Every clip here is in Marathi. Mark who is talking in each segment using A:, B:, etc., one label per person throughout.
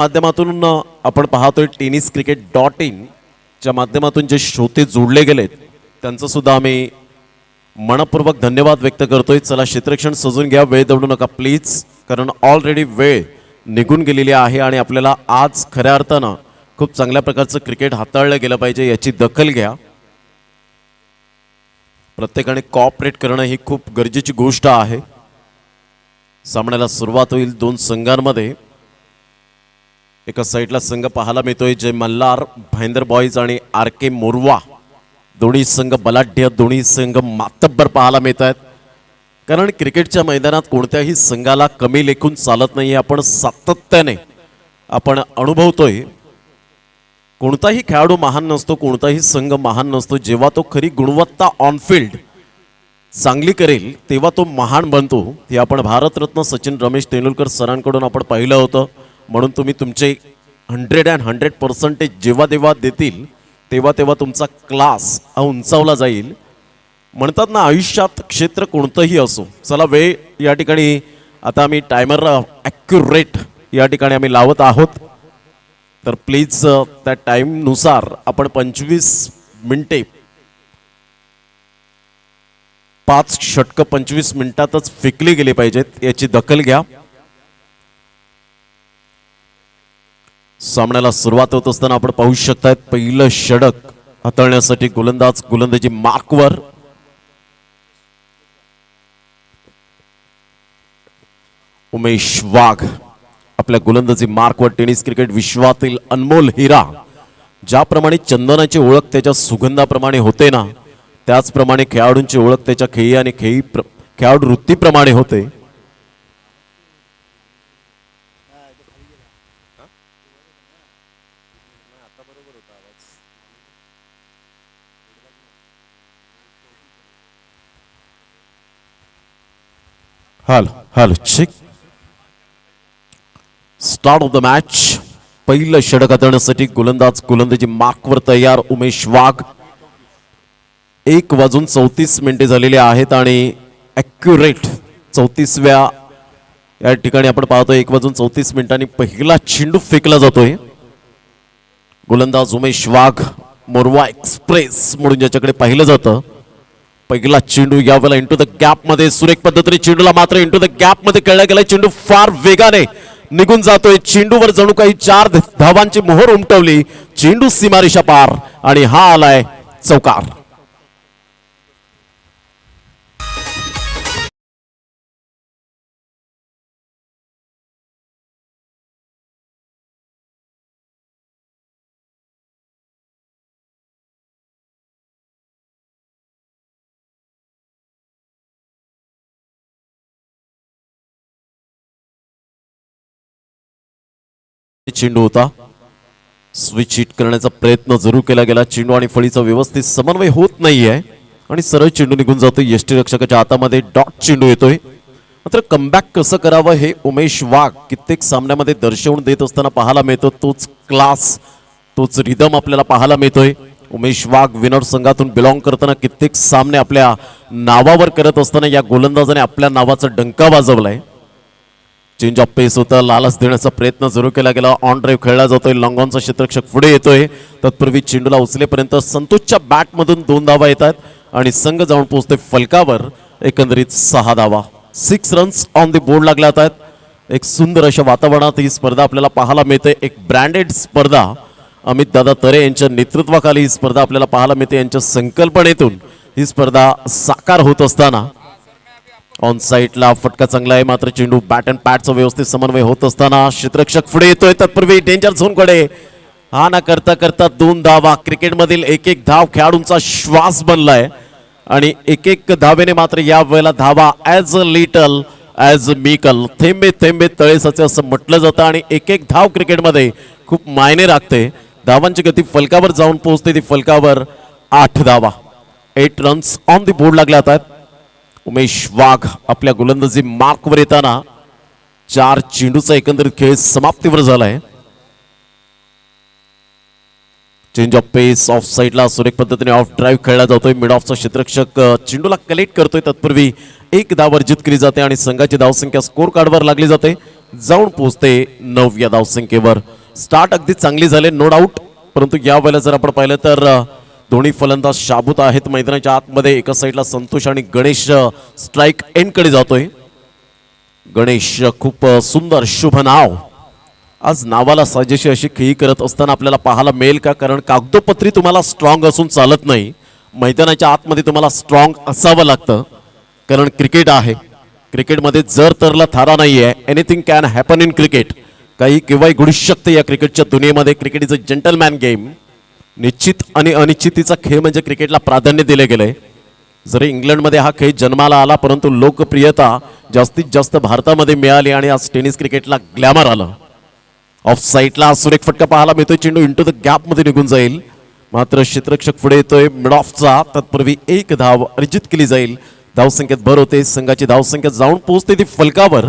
A: माध्यमातून आपण पाहतोय tenniscricket.in च्या माध्यमातून जे श्रोते जोडले गेलेत त्यांचं सुद्धा आम्ही मनपूर्वक धन्यवाद व्यक्त करतोय. चला क्षेत्ररक्षण सजून घ्या, वेळ दवडू नका प्लीज, कारण ऑलरेडी वेळ निघून गेलेली आहे आणि आपल्याला आज खऱ्या अर्थानं खूप चांगल्या प्रकारचं क्रिकेट हाताळलं गेलं पाहिजे, याची दखल घ्या. प्रत्येकाने कोऑपरेट करणं ही खूप गरजेची गोष्ट आहे. सामन्याला सुरुवात होईल दोन संघांमध्ये. एका साईडला संघ पाहायला मिळतोय जय मल्हार भाईंदर बॉयज आणि आर के मोरवा. दोन्ही संघ बलाढ्य, दोन्ही संघ मातब्बर पाहायला मिळत आहेत. कारण क्रिकेटच्या मैदानात कोणत्याही संघाला कमी लेखून चालत नाही, आपण सातत्याने आपण अनुभवतोय. कोणताही खेळाडू महान नसतो, कोणताही संघ महान नसतो. जेव्हा तो खरी गुणवत्ता ऑनफिल्ड चांगली करेल तेव्हा तो महान बनतो. हे आपण भारतरत्न सचिन रमेश तेंडुलकर सरांकडून आपण पाहिलं होतं. म्हणून तुम्ही तुमचे 100% जेव्हा जेव्हा देतील तेव्हा तेव्हा तुमचा क्लास उंचावला जाईल. म्हणतात ना, आयुष्यात क्षेत्र कोणतंही असो. चला, वेळ या ठिकाणी आता आम्ही टायमर ॲक्युरेट या ठिकाणी आम्ही लावत आहोत. तर प्लीज त्या टाईमनुसार आपण 25 मिनिटे 5 षटकं 25 मिनिटातच फेकली गेली पाहिजेत, याची दखल घ्या. सामन्याला सुरुवात होत असताना आपण पाहू शकता पहिलं षटक हाताळण्यासाठी गोलंदाज गोलंदाजी मार्कवर. उमेश वाघ आपल्या गोलंदाजी मार्कवर. टेनिस क्रिकेट विश्वातील अनमोल हिरा. ज्याप्रमाणे चंदनाची ओळख त्याच्या सुगंधाप्रमाणे होते ना, त्याचप्रमाणे खेळाडूंची ओळख त्याच्या खेळी आणि खेळाडू वृत्तीप्रमाणे होते. Hello check. Start of the match. पहिलं षटक हाताळण्यासाठी गोलंदाज गोलंदाजी मार्कवर तयार उमेश वाघ. 1:34 झालेले आहेत आणि ॲक्युरेट 34व्या या ठिकाणी आपण पाहतोय 1:34 पहिला चेंडू फेकला जातोय. गोलंदाज उमेश वाघ, मोरवा एक्सप्रेस म्हणून ज्याच्याकडे पाहिलं जातं. पहिला चेंडू यावेळेला इंटू द गॅप मध्ये सुरेख पद्धतीने चेंडूला मात्र इंटू द गॅप मध्ये खेळला गेला. चेंडू फार वेगाने निघून जातोय. चेंडूवर जणू काही 4 धावांची मोहर उमटवली. चेंडू सीमारेषा पार आणि हा आलाय चौकार. चेंडू होता. स्विच हिट करण्याचा प्रयत्न जरूर केला गेला. चेंडू आणि फळीचा व्यवस्थित समन्वय होत नाहीये आणि सरळ चेंडू निघून जातोय. यष्टीरक्षकाच्या हातामध्ये डॉट चेंडू येतोय. मात्र कमबॅक कसं करावं हे उमेश वाघ कित्येक सामन्यामध्ये दर्शवून देत असताना पाहायला मिळतो. तोच क्लास, तोच रिदम आपल्याला पाहायला मिळतोय. उमेश वाघ विनर संघातून बिलॉंग करताना कित्येक सामने आपल्या नावावर करत असताना या गोलंदाजाने आपल्या नावाचा डंका वाजवलाय. चेंज ऑफ पेस होता. लालच देण्याचा प्रयत्न जरूर केला गेला. ऑन ड्राईव्ह खेळला जातोय. लॉंगॉनचा क्षेत्ररक्षक पुढे येतोय. तत्पूर्वी चेंडूला उचलेपर्यंत संतोषच्या बॅटमधून 2 धावा येतात आणि संघ जाऊन पोहोचतोय फलकावर. एकंदरीत 6 धावा, 6 रन्स ऑन द बोर्ड लागल्या आहेत. एक सुंदर अशा वातावरणात ही स्पर्धा आपल्याला पाहायला मिळते. एक ब्रँडेड स्पर्धा अमित दादा तरे यांच्या नेतृत्वाखाली ही स्पर्धा आपल्याला पाहायला मिळते. यांच्या संकल्पनेतून ही स्पर्धा साकार होत असताना ऑन साईडला फटका चांगला आहे. मात्र चेंडू बॅट अँड पॅडचा व्यवस्थित समन्वय होत असताना क्षेत्ररक्षक पुढे येतोय. तत्पूर्वी डेंजर झोन कडे हा ना करता करता 2 धावा. क्रिकेटमधील एक एक धाव खेळाडूंचा श्वास बनलाय आणि एक एक धावेने मात्र या वेळेला धावा as a little as a mickle, थेंबे थेंबे तळे साचे असं म्हटलं जातं. आणि एक एक धाव क्रिकेटमध्ये खूप मायने राखते. धावांची गती फलकावर जाऊन पोहोचते. ती फलकावर 8 धावा, 8 रन्स ऑन दी बोर्ड लागल्या आहेत. उमेश वाघ आपल्या गोलंदाजी मार्कवर येताना 4 चेंडूचा एकंदरीत खेळ समाप्तीवर झालाय. चेंज ऑफ पेस ऑफ साईडला सुरेख पद्धतीने ऑफ ड्राईव्ह खेळला जातोय. मिड ऑफचा क्षेत्ररक्षक चेंडूला कलेक्ट करतोय. तत्पूर्वी एक धाव अर्जित केली जाते आणि संघाची धावसंख्या स्कोर कार्डवर लागली जाते. जाऊन पोहोचते 9व्या धावसंख्येवर. स्टार्ट अगदी चांगली झाले नो डाऊट, परंतु या वेळेला जर आपण पाहिलं तर दोन्ही फलंदाज शाबूत आहेत मैदानाच्या आतमध्ये. एका साईडला संतोष आणि गणेश स्ट्राईक एंडकडे जातोय. गणेश खूप सुंदर शुभ नाव. आज नावाला साजेशी अशी खेळी करत असताना आपल्याला पाहायला मिळेल का, कारण कागदोपत्री तुम्हाला स्ट्रॉंग असून चालत नाही. मैदानाच्या आतमध्ये तुम्हाला स्ट्रॉंग असावं लागतं, कारण क्रिकेट आहे. क्रिकेटमध्ये जर तरला थारा नाही आहे. Anything can happen in cricket. काही केव्हाही घडू शकते या क्रिकेटच्या दुनियेमध्ये. Cricket is a gentleman game. निश्चित आणि अनिश्चितीचा खेळ म्हणजे क्रिकेटला प्राधान्य दिले गेले. जरी इंग्लंडमध्ये हा खेळ जन्माला आला, परंतु लोकप्रियता जास्तीत जास्त भारतामध्ये मिळाली आणि आज टेनिस क्रिकेटला ग्लॅमर आलं. ऑफ साईडला सुरेख फटका पाहायला मिळतोय. चेंडू इंटू द गॅप मध्ये निघून जाईल, मात्र क्षेत्ररक्षक पुढे येतोय मिड ऑफचा. तत्पूर्वी एक धाव अर्जित केली जाईल. धावसंख्येत भर होते. संघाची धावसंख्या जाऊन पोहोचते ती फलकावर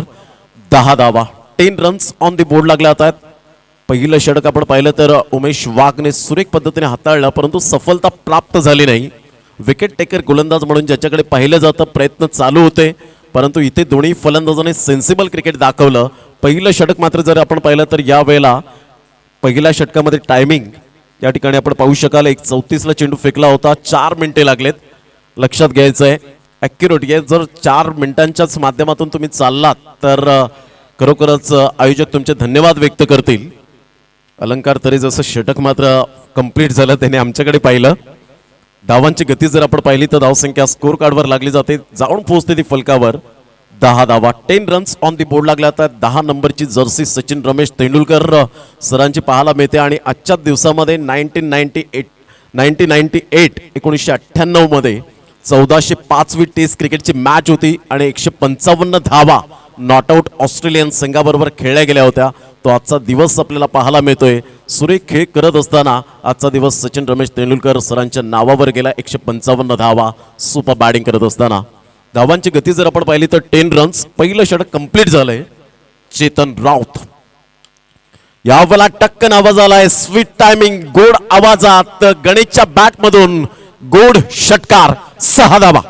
A: 10 धावा. 10 रन्स ऑन दी बोर्ड लागले आहेत. पहिलं षटक आपण पाहिलं तर उमेश वाघने सुरेख पद्धतीने हाताळलं, परंतु सफलता प्राप्त झाली नाही. विकेट टेकर गोलंदाज म्हणून ज्याच्याकडे पाहिलं जातं प्रयत्न चालू होते, परंतु इथे दोन्ही फलंदाजांनी सेन्सिबल क्रिकेट दाखवलं. पहिलं षटक मात्र जर आपण पाहिलं तर या वेळेला पहिल्या षटकामध्ये टायमिंग या ठिकाणी आपण पाहू शकाल. 1:34ला चेंडू फेकला होता. 4 मिनिटे लागलेत. लक्षात घ्यायचं आहे ॲक्युरेट आहे. जर 4 मिनिटांच्याच माध्यमातून तुम्ही चाललात तर खरोखरच आयोजक तुमचे धन्यवाद व्यक्त करतील. अलंकार तरी जसं षटक मात्र कंप्लीट झालं त्याने आमच्याकडे पाहिलं. धावांची गती जर आपण पाहिली तर धावसंख्या स्कोर कार्डवर लागली जाते. जाऊन पोहोचते ती फलकावर 10 धावा. 10 रन्स ऑन दी बोर्ड लागल्या आहेत. 10 नंबरची जर्सी सचिन रमेश तेंडुलकर सरांची पाहायला मिळते. आणि आजच्या दिवसामध्ये 1998 मध्ये 1405वी टेस्ट क्रिकेटची मॅच होती आणि 155 धावा नॉट आउट ऑस्ट्रेलियन संघाबरोबर खेळल्या गेल्या होत्या. तो आजचा दिवस आपल्याला पाहायला मिळतोय. सुरेख खेळ करत असताना आजचा दिवस सचिन रमेश तेंडुलकर सरांच्या नावावर गेला. 155 धावा सुपर बॅटिंग करत असताना. धावांची गती जर आपण पाहिली तर 10 रन्स. पहिलं षटक कंप्लीट झालंय. चेतन राऊत यावेळेला टक्कन आवाज आलाय. स्वीट टायमिंग गोड आवाजात गणेशच्या बॅट मधून गोड षटकार. 6 धावा.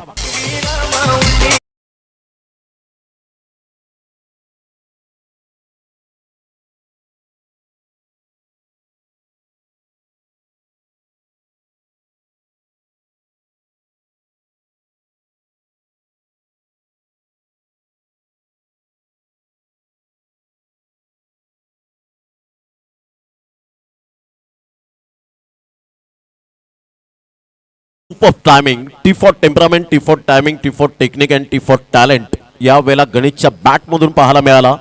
A: Super timing. T for temperament, T for timing, T for technique and T for talent या वेळेला गणेशच्या बॅट मधून पाहायला मिळाला.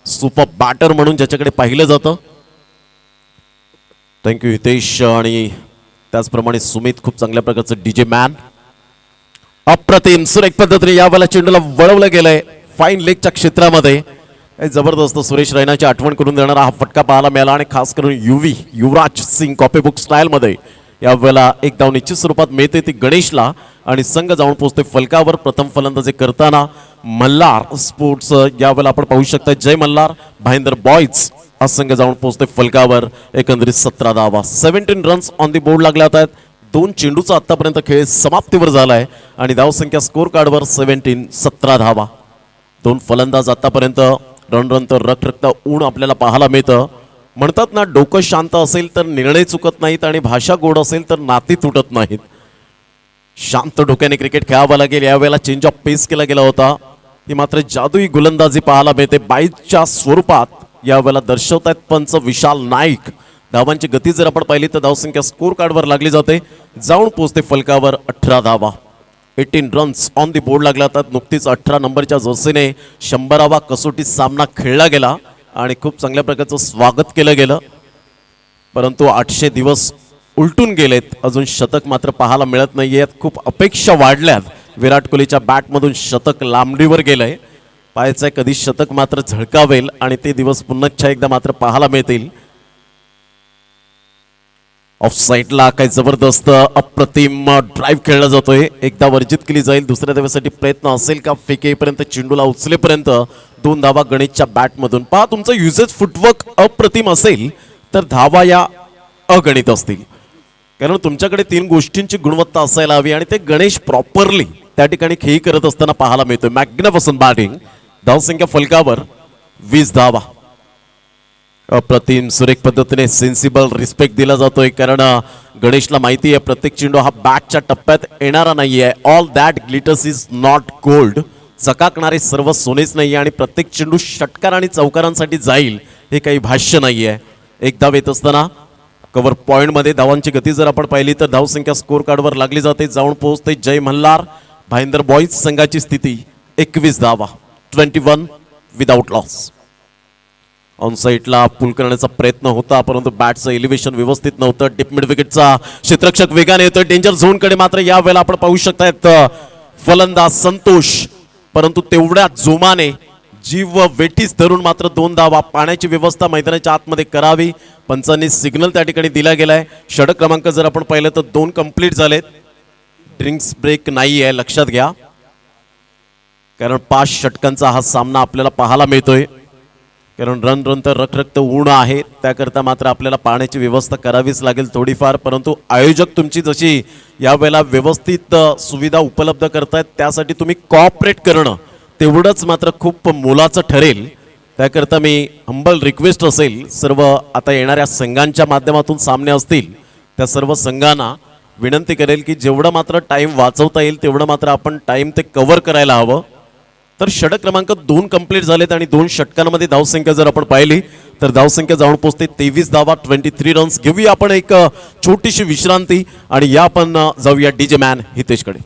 A: सुपर बॅटर म्हणून ज्याच्याकडे पाहिलं जातं. थँक्यू हितेश. आणि त्याचप्रमाणे सुमित खूप चांगल्या प्रकारचं डीजे मॅन. अप्रतिम सुरेख पद्धतीने या वेळेला चेंडूला वळवलं गेलंय फाईन लेगच्या क्षेत्रामध्ये. जबरदस्त सुरेश रैनाची आठवण करून देणारा हा फटका पाहायला मिळाला. आणि खास करून युवराज सिंग कॉपीबुक स्टाईल मध्ये या वेळेला एक धाव निश्चित स्वरूपात मिळते ती गणेशला. आणि संघ जाऊन पोहोचते फलकावर. प्रथम फलंदाजी करताना मल्हार स्पोर्ट्स या वेळेला आपण पाहू शकता. जय मल्हार भाईंदर बॉयज हा संघ जाऊन पोहोचते फलकावर. एकंदरीत 17 धावा. 17 रन्स ऑन दी बोर्ड लागल्या आहेत. 2 चेंडूचा आतापर्यंत खेळ समाप्तीवर झालाय आणि धावसंख्या स्कोर कार्डवर 17 धावा. 2 फलंदाज आतापर्यंत रणरण तर रखरखता ऊन आपल्याला पाहायला मिळतं. म्हणतात ना, डोकं शांत असेल तर निर्णय चुकत नाहीत आणि भाषा गोड असेल तर नाती तुटत नाहीत. शांत डोक्याने क्रिकेट खेळावं लागेल. यावेळेला चेंज ऑफ पेस केला गेला होता. ही मात्र जादुई गोलंदाजी पाहायला मिळते बाईटच्या स्वरूपात यावेळेला दर्शवतायत पंच विशाल नाईक. धावांची गती जर आपण पाहिली तर धावसंख्या स्कोर कार्डवर लागली जाते. जाऊन पोहोचते फलकावर 18 धावा. 18 रन्स ऑन दी बोर्ड लागला होता. नुकतीच 18 नंबरच्या जर्सीने 100वा कसोटी सामना खेळला गेला आणि खूप चांगल्या प्रकारचं स्वागत केलं गेलं. परंतु 800 दिवस उलटून गेलेत. अजून शतक मात्र पाहायला मिळत नाहीये. खूप अपेक्षा वाढल्यात. विराट कोहलीच्या बॅटमधून शतक लांबडीवर गेलंय. पाहायचंय कधी शतक मात्र झळकावेल आणि ते दिवस पुन्हा एकदा मात्र पाहायला मिळतील. ऑफ साईडला काय जबरदस्त अप्रतिम ड्राईव्ह खेळला जातोय. एकदा वर्जित केली जाईल. दुसऱ्या धावेसाठी प्रयत्न असेल का? फेकेपर्यंत चेंडूला उचलेपर्यंत 2 धावा गणेशच्या बॅटमधून. पहा, तुमचं युजेस फुटवर्क अप्रतिम असेल तर धावा या अगणित असतील. कारण तुमच्याकडे तीन गोष्टींची गुणवत्ता असायला हवी आणि ते गणेश प्रॉपरली त्या ठिकाणी खेळी करत असताना पाहायला मिळतोय. मॅग्निफिसंट बॅटिंग, धावसंख्या फलकावर 20 धावा. अप्रतिम सुरेख पद्धतीने सेन्सिबल रिस्पेक्ट दिला जातोय, कारण गणेशला माहिती आहे प्रत्येक चेंडू हा बॅटच्या टप्प्यात येणारा नाहीये. All that glitters is not gold. चकाकणारे सर्व सोनेच नाहीये आणि प्रत्येक चेंडू षटकार आणि चौकारांसाठी जाईल हे काही भाष्य नाहीये. एक धाव येत असताना कव्हर पॉइंटमध्ये धावांची गती जर आपण पाहिली तर धावसंख्या स्कोर कार्डवर लागली जाते. जाऊन पोहोचते जय मल्हार. भाईंदर बॉईज संघाची स्थिती 21 धावा, 21 विदाउट लॉस. ऑन साईडला पुल करण्याचा प्रयत्न होता, परंतु बॅटचं एलिव्हेशन व्यवस्थित नव्हतं. डीप मिड विकेटचा क्षेत्ररक्षक वेगाने येतोय डेंजर झोन कडे. मात्र या वेळेला आपण पाहू शकतायत फलंदाज संतोष, परंतु तेवढ्या जोमाने जीव वेठीस धरून मात्र 2 धावा. पाण्याची व्यवस्था मैदानाच्या आतमध्ये करावी, पंचांनी सिग्नल त्या ठिकाणी दिला गेलाय. षटक क्रमांक जर आपण पाहिलं तर 2 कंप्लीट झालेत. ड्रिंक्स ब्रेक नाही आहे, लक्षात घ्या, कारण 5 षटकांचा हा सामना आपल्याला पाहायला मिळतोय. कारण रन तर रखरक्त ऊन आहे, त्याकरता मात्र आपल्याला पाण्याची व्यवस्था करावीच लागेल थोडीफार. परंतु आयोजक तुमची जशी यावेळेला व्यवस्थित सुविधा उपलब्ध करतायत, त्यासाठी तुम्ही कॉपरेट करणं तेवढंच मात्र खूप मोलाचं ठरेल. त्याकरता मी हंबल रिक्वेस्ट असेल सर्व आता येणाऱ्या संघांच्या माध्यमातून सामने असतील त्या सर्व संघांना विनंती करेल की जेवढं मात्र टाइम वाचवता येईल तेवढं मात्र आपण टाइम ते कव्हर करायला हवं. तर षटक क्रमांक 2 कंप्लीट झालेत आणि 2 षटकांमध्ये धावसंख्या जर आपण पाहिली तर धावसंख्या जाऊन पोहोचते 23 धावा, 23 रन्स. घेऊया आपण एक छोटीशी विश्रांती आणि या आपण जाऊया डीजे मॅन हितेशकडे.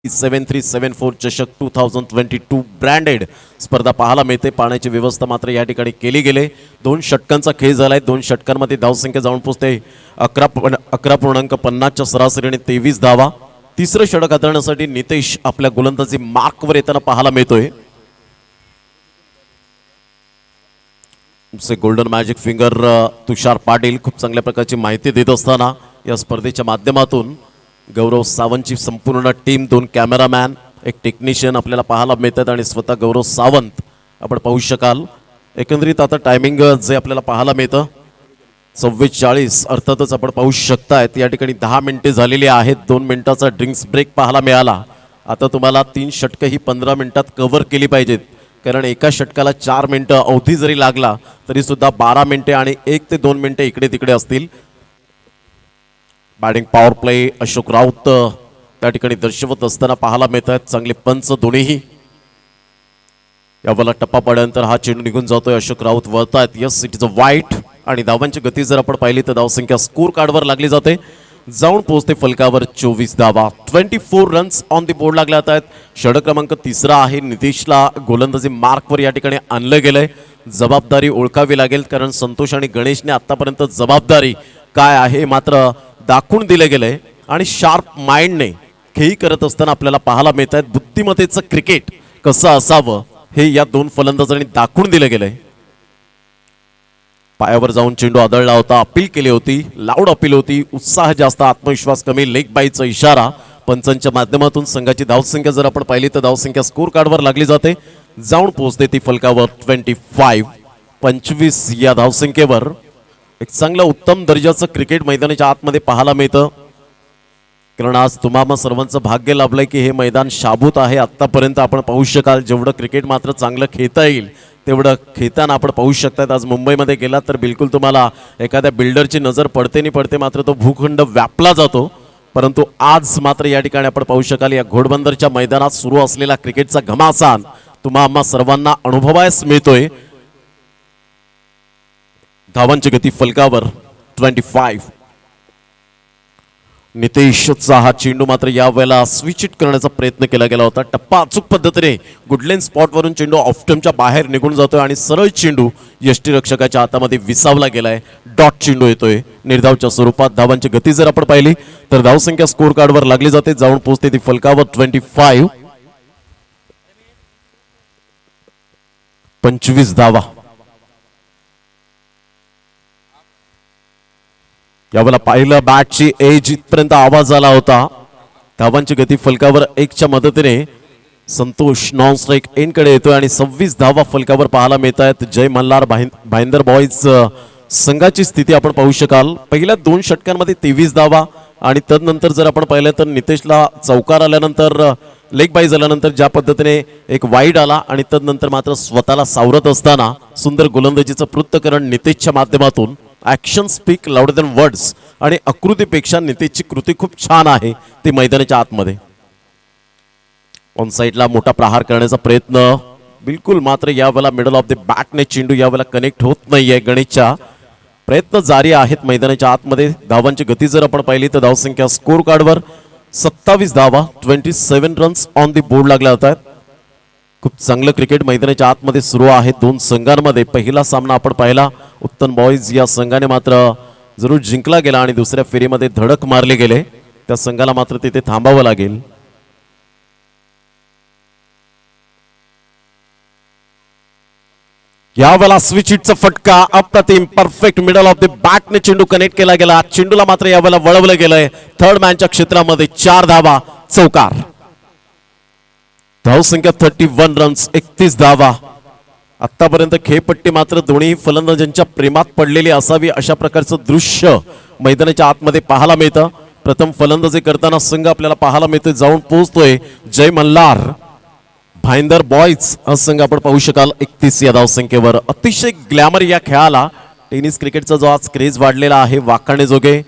A: सेवन 374 चषक 2022 ब्रँडेड स्पर्धा पाहायला मिळते. पाण्याची व्यवस्था मात्र या ठिकाणी केली गेले. 2 षटकांचा खेळ झालाय. 2 षटकांमध्ये धावसंख्या जाऊन पोहोचते 11.50च्या सरासरीने 23 धावा. तिसरं षटक हाताळण्यासाठी नितेश आपल्या गोलंदाजी मार्कवर येताना पाहायला मिळतोय. गोल्डन मॅजिक फिंगर तुषार पाटील खूप चांगल्या प्रकारची माहिती देत असताना या स्पर्धेच्या माध्यमातून गौरव सावंतची संपूर्ण टीम, 2 कॅमेरामॅन, एक टेक्निशियन आपल्याला पाहायला मिळतात आणि स्वतः गौरव सावंत आपण पाहू शकाल. एकंदरीत आता टायमिंग जे आपल्याला पाहायला मिळतं 44, अर्थातच आपण पाहू शकतायत या ठिकाणी 10 मिनिटे झालेली आहेत. 2 मिनिटाचा ड्रिंक्स ब्रेक पाहायला मिळाला. आता तुम्हाला 3 षटकं ही 15 मिनिटात कव्हर केली पाहिजेत, कारण एका षटकाला 4 मिनिटं अवधी जरी लागला तरी सुद्धा 12 मिनिटे आणि 1 ते 2 मिनिटे इकडे तिकडे असतील. Batting power play Ashok Raut त्या ठिकाणी दर्शवत असताना पाहायला मिळत आहेत. चांगले पंच दोन्हीही. यावेळेला टप्पा पडल्यानंतर हा चेंडू निघून जातोय. अशोक राऊत वळतायत. Yes, it is a wide. आणि धावांची गती जर आपण पाहिली तर धावसंख्या स्कोर कार्डवर लागली जाते. जाऊन पोहोचते फलकावर 24 धावा, 24 रन्स ऑन दी बोर्ड लागले आहेत. षटक क्रमांक 3 आहे. नितेशला गोलंदाजी मार्कवर या ठिकाणी आणलं गेलंय. जबाबदारी ओळखावी लागेल, कारण संतोष आणि गणेशने आतापर्यंत जबाबदारी काय आहे मात्र दाखवून दिले गेले आणि शार्प माइंडने खेळी करत असताना आपल्याला पाहायला मिळत आहेत. बुद्धिमत्तेचं क्रिकेट कसं असावं हे या 2 फलंदाजांनी दाखवून दिले गेले. पायावर जाऊन चेंडू आदळला होता. अपील केली होती, लाऊड अपील होती. उत्साह जास्त, आत्मविश्वास कमी. लेग बायचा इशारा पंचांच्या माध्यमातून. संघाची धावसंख्या जर आपण पाहिली तर धावसंख्या स्कोर कार्डवर लागली जाते. जाऊन पोहोचते ती फलकावर 25 या धावसंख्येवर. एक चांगलं उत्तम दर्जाचं क्रिकेट मैदानाच्या आतमध्ये पाहायला मिळतं, कारण आज तुम्हाला सर्वांचं भाग्य लाभलंय की हे मैदान शाबूत आहे. आत्तापर्यंत आपण पाहू शकाल जेवढं क्रिकेट मात्र चांगलं खेळता येईल तेवढं खेळताना आपण पाहू शकतात. आज मुंबईमध्ये गेला तर बिलकुल तुम्हाला एखाद्या बिल्डरची नजर पडते नाही पडते, मात्र तो भूखंड व्यापला जातो. परंतु आज मात्र या ठिकाणी आपण पाहू शकाल या घोडबंदरच्या मैदानात सुरू असलेला क्रिकेटचा घमासान तुम्हा सर्वांना अनुभवायस मिळतोय. धावांची गती फलकावर 25. नितेशचा हा चेंडू मात्र यावेळेला स्विच इट करण्याचा प्रयत्न केला गेला होता. टप्पा अचूक पद्धतीने गुडलेन स्पॉटवरून चेंडू ऑफस्टमच्या बाहेर निघून जातोय आणि सरळ चेंडू यष्टीरक्षकाच्या हातामध्ये विसावला गेलाय. डॉट चेंडू येतोय निर्धावच्या स्वरूपात. धावांची गती जर आपण पाहिली तर धावसंख्या स्कोर कार्डवर लागली जाते, जाऊन पोहोचते ती फलकावर 25. 25 धावा. यावेळेला पाहिलं बॅटची एज इथपर्यंत आवाज आला होता. धावांची गती फलकावर 1च्या मदतीने संतोष नॉन स्ट्राईक एंडकडे येतोय आणि 26 धावा फलकावर पाहायला मिळत आहेत. जय मल्हार भाईंदर बॉईज संघाची स्थिती आपण पाहू शकाल. पहिल्या 2 षटकांमध्ये 23 धावा आणि तदनंतर जर आपण पाहिलं तर नितेशला चौकार आल्यानंतर लेग बाय झाल्यानंतर ज्या पद्धतीने एक वाईड आला आणि तदनंतर मात्र स्वतःला सावरत असताना सुंदर गोलंदाजीचं पृथ्थकरण नितेशच्या माध्यमातून. Action speak louder than words आणि आकृतीपेक्षा नितेशची कृती खूप छान आहे ती मैदानाच्या आतमध्ये. ऑन साईडला मोठा प्रहार करण्याचा प्रयत्न बिलकुल, मात्र यावेळेला मिडल ऑफ द बॅटने चेंडू यावेळेला कनेक्ट होत नाहीये. गणेशच्या प्रयत्न जारी आहेत मैदानाच्या आतमध्ये. धावांची गती जर आपण पाहिली तर धावसंख्या स्कोर कार्डवर 27 धावा, 27 रन्स ऑन दी बोर्ड लागल्या होतात. खूप चांगलं क्रिकेट मैदानाच्या आतमध्ये सुरू आहे दोन संघांमध्ये. पहिला सामना आपण पाहिला उत्तम बॉईज या संघाने मात्र जरूर जिंकला गेला आणि दुसऱ्या फेरीमध्ये धडक मारले गेले. त्या संघाला मात्र तिथे थांबावं लागेल. यावेळेला स्विच हिटचा फटका अप्रतिम परफेक्ट मिडल ऑफ द बॅटने चेंडू कनेक्ट केला गेला. चेंडूला मात्र यावेळेला वळवलं गेलंय थर्ड मॅनच्या क्षेत्रामध्ये. 4 धावा, चौकार. धावसंख्या 31 रन्स, 31 धावा. आतापर्यंत खेळपट्टी मात्र दोन्ही फलंदाजांच्या प्रेमात पडलेली असावी अशा प्रकारचं दृश्य मैदानाच्या आतमध्ये पाहायला मिळतं. प्रथम फलंदाजी करताना संघ आपल्याला पाहायला मिळतोय, जाऊन पोहोचतोय जय मल्हार भाईंदर बॉईज हा संघ आपण पाहू शकाल 31 या धावसंख्येवर. अतिशय ग्लॅमर या खेळाला. टेनिस क्रिकेटचा जो आज क्रेज वाढलेला आहे वाखाणे जोगे.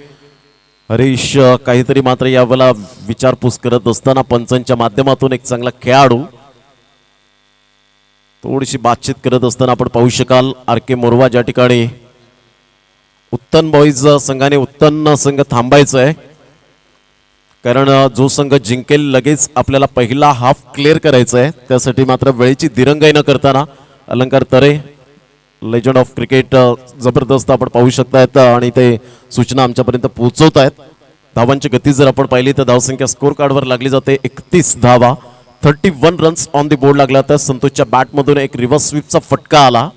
A: हरीश काहीतरी मात्र यावेळेला विचारपूस करत असताना पंचांच्या माध्यमातून एक चांगला खेळाडू थोडीशी बातचीत करत असताना आपण पाहू शकाल. आर के मोरवा ज्या ठिकाणी उत्तम बॉईज संघाने उत्तम संघ थांबायचं आहे, कारण जो संघ जिंकेल लगेच आपल्याला पहिला हाफ क्लिअर करायचा आहे. त्यासाठी मात्र वेळेची दिरंगाई न करताना अलंकार तरे लेजंड ऑफ क्रिकेट जबरदस्त आपण पाहू शकतायत आणि ते सूचना आमच्यापर्यंत पोहोचवत आहेत. धावांची गती जर आपण पाहिली तर धावसंख्या स्कोर कार्डवर लागली जाते 31 धावा, 31 रन्स ऑन दी बोर्ड लागला. तर संतोषच्या बॅटमधून एक रिव्हर्स स्वीपचा फटका आला.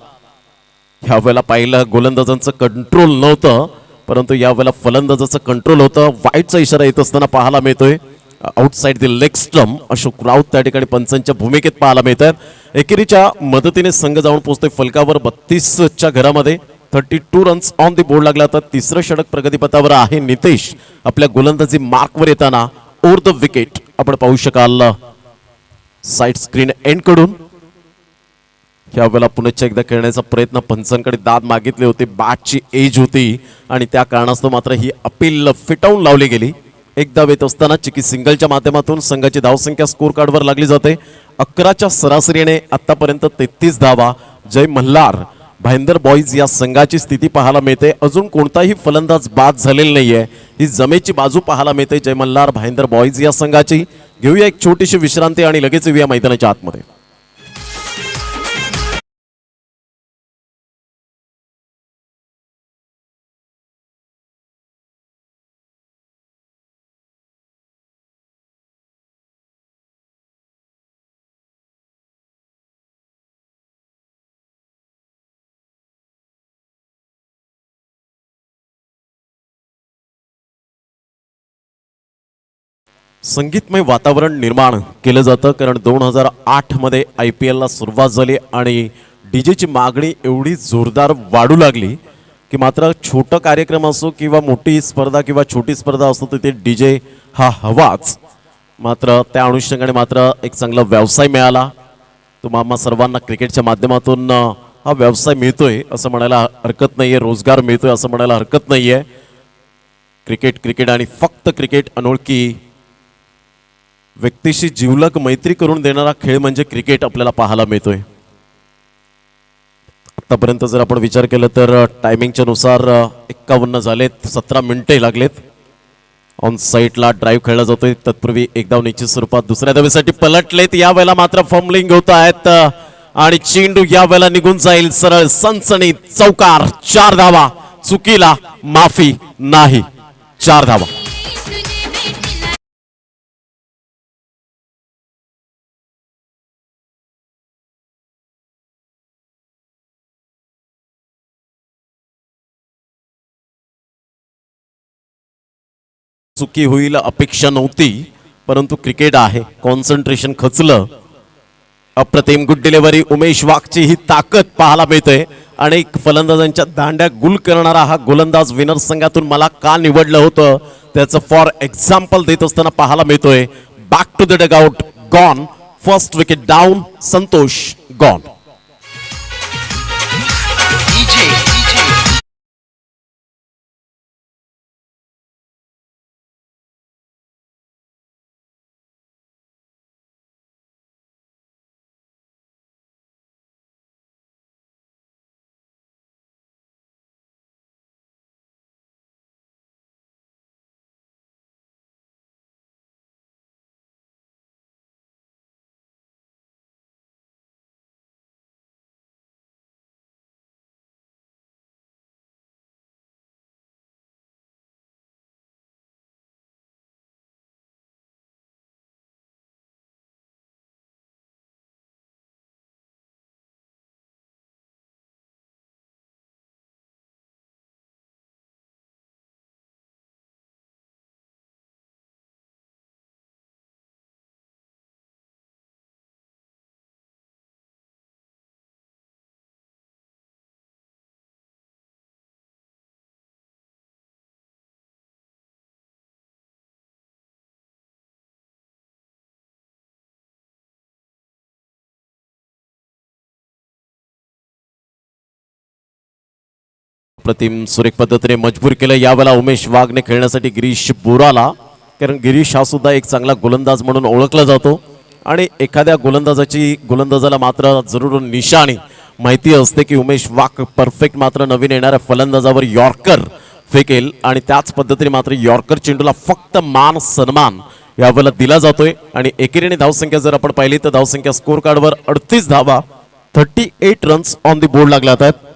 A: यावेळेला पाहिलं गोलंदाजांचं कंट्रोल नव्हतं, परंतु यावेळेला फलंदाजाचं कंट्रोल होतं. वाईटचा इशारा येत असताना पाहायला मिळतोय. Outside the leg stump Ashok Raut त्या ठिकाणी पंचांच्या भूमिकेत पाहायला मिळतात. एकेरीच्या मदतीने संघ जाऊन पोहोचतोय फलकावर 32च्या घरामध्ये. 32 रन्स ऑन दी बोर्ड लागला. तर तिसरं षटक प्रगतीपथावर आहे. नितेश आपल्या गोलंदाजी मार्कवर येताना ओव्हर द विकेट आपण पाहू शकाल साइड स्क्रीन एंड कडून. यावेळेला पुन्हा एकदा खेळण्याचा प्रयत्न पंचांकडे दाद मागितले होते. बॅटची एज होती आणि त्या कारणास्तव मात्र ही अपील फिटावून लावली गेली. एक धाव येत असताना चिकी सिंगलच्या माध्यमातून संघाची धावसंख्या स्कोर कार्डवर लागली जाते 11च्या सरासरीने. आतापर्यंत 33 धावा. जय मल्हार भाईंदर बॉईज या संघाची स्थिती पाहायला मिळते. अजून कोणताही फलंदाज बाद झालेला नाहीये. ही जमेची बाजू पाहायला मिळते जय मल्हार भाईंदर बॉईज या संघाची. घेऊया एक छोटीशी विश्रांती आणि लगेच येऊया मैदानाच्या आतमध्ये. संगीतमय वातावरण निर्माण केलं जातं, कारण 2008 मध्ये IPL ला सुरुवात झाली आणि डीजेची मागणी एवढी जोरदार वाढू लागली की मात्र छोटा कार्यक्रम असो किंवा मोठी स्पर्धा किंवा छोटी स्पर्धा असो तिथे डीजे हा हवाच. मात्र त्या अनुषंगाने मात्र एक चांगला व्यवसाय मिळाला. तुम्हा सर्वांना क्रिकेटच्या माध्यमातून हा व्यवसाय मिळतोय असं म्हणायला हरकत नाहीये. रोजगार मिळतोय असं म्हणायला हरकत नाहीये. क्रिकेट क्रिकेट आणि फक्त क्रिकेट. अनोळखी व्यक्तीशी जिवलग मैत्री करून देणारा खेळ म्हणजे क्रिकेट आपल्याला पाहायला मिळतोय. आतापर्यंत जर आपण विचार केला तर टायमिंगच्या नुसार 51 झालेत, 17 मिनिटे लागलेत. ऑन साईडला ड्राईव्ह खेळला जातोय. तत्पूर्वी एक धाव निश्चित स्वरूपात दुसऱ्या धावेसाठी पलटलेत. यावेळेला मात्र फंबलिंग होत आहेत आणि चेंडू यावेळेला निघून जाईल सरळ सनसनीत. चौकार. 4 धावा. चुकीला माफी नाही. 4 धावा. चुकी होईल अपेक्षा नव्हती, परंतु क्रिकेट आहे, कॉन्सन्ट्रेशन खचलं. अप्रतिम गुड डिलिव्हरी. उमेश वाघची ही ताकद पाहायला मिळते. अनेक फलंदाजांच्या दांड्या गुल करणारा हा गोलंदाज विनर संघातून मला का निवडलं होतं त्याचं फॉर एक्झाम्पल देत असताना पाहायला मिळतोय. Back to the dugout. Gone. First wicket down. Santosh gone. प्रतिम सुरेख पद्धतीने मजबूर केलं यावेळेला उमेश वाघने खेळण्यासाठी गिरीश बोराला. कारण गिरीश हा सुद्धा एक चांगला गोलंदाज म्हणून ओळखला जातो आणि एखाद्या गोलंदाजाला मात्र जरूर निशाणी माहिती असते की उमेश वाघ परफेक्ट मात्र नवीन येणाऱ्या फलंदाजावर यॉर्कर फेकेल आणि त्याच पद्धतीने मात्र यॉर्कर चेंडूला फक्त मान सन्मान यावेळेला दिला जातोय. आणि एकेरीने धावसंख्या जर आपण पाहिली तर धावसंख्या स्कोर कार्डवर 38 धावा 38 रन्स ऑन दी बोर्ड लागल्यात आहेत.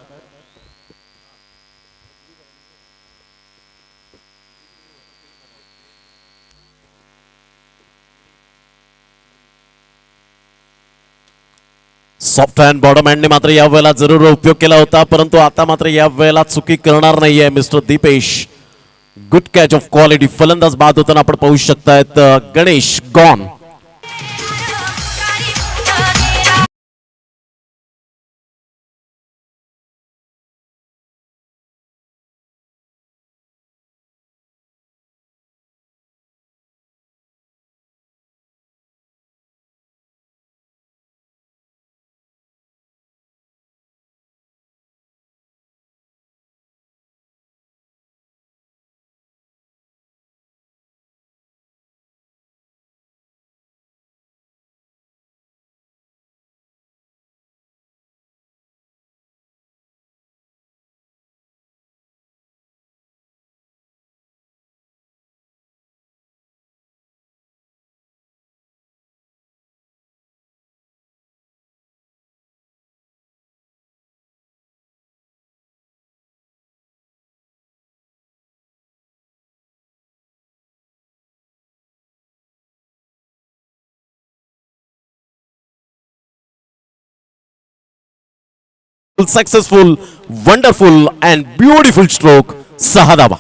A: सॉफ्ट हँड बॉटम हँडने मात्र यावेळेला जरूर उपयोग केला होता, परंतु आता मात्र यावेळेला चुकी करणार नाहीये mister Dipesh. Good catch of quality. फलंदाज बाद होताना आपण पाहू शकतायत. Ganesh gone. Successful, wonderful and beautiful stroke. 6 धावा.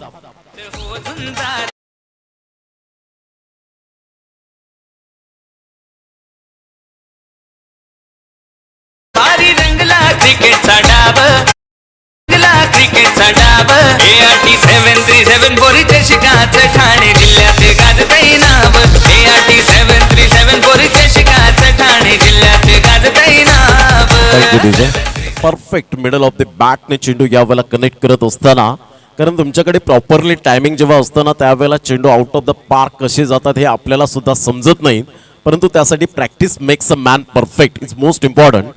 B: क्रिकेटचा डाव क्रिकेटचा डाव ART 737 बोरीचे शिकाचं ठाणे जिल्ह्यात गाजतई नाव. ART 737 बोरीचे शिकाचं ठाणे जिल्ह्यात गाजतई नाव.
A: परफेक्ट मिडल ऑफ द बॅटने चेंडू यावेळेला कनेक्ट करत असताना, कारण तुमच्याकडे प्रॉपरली टायमिंग जेव्हा असतं ना त्यावेळेला चेंडू आउट ऑफ द पार्क कसे जातात हे आपल्याला सुद्धा समजत नाही, परंतु त्यासाठी practice makes a man perfect is most important.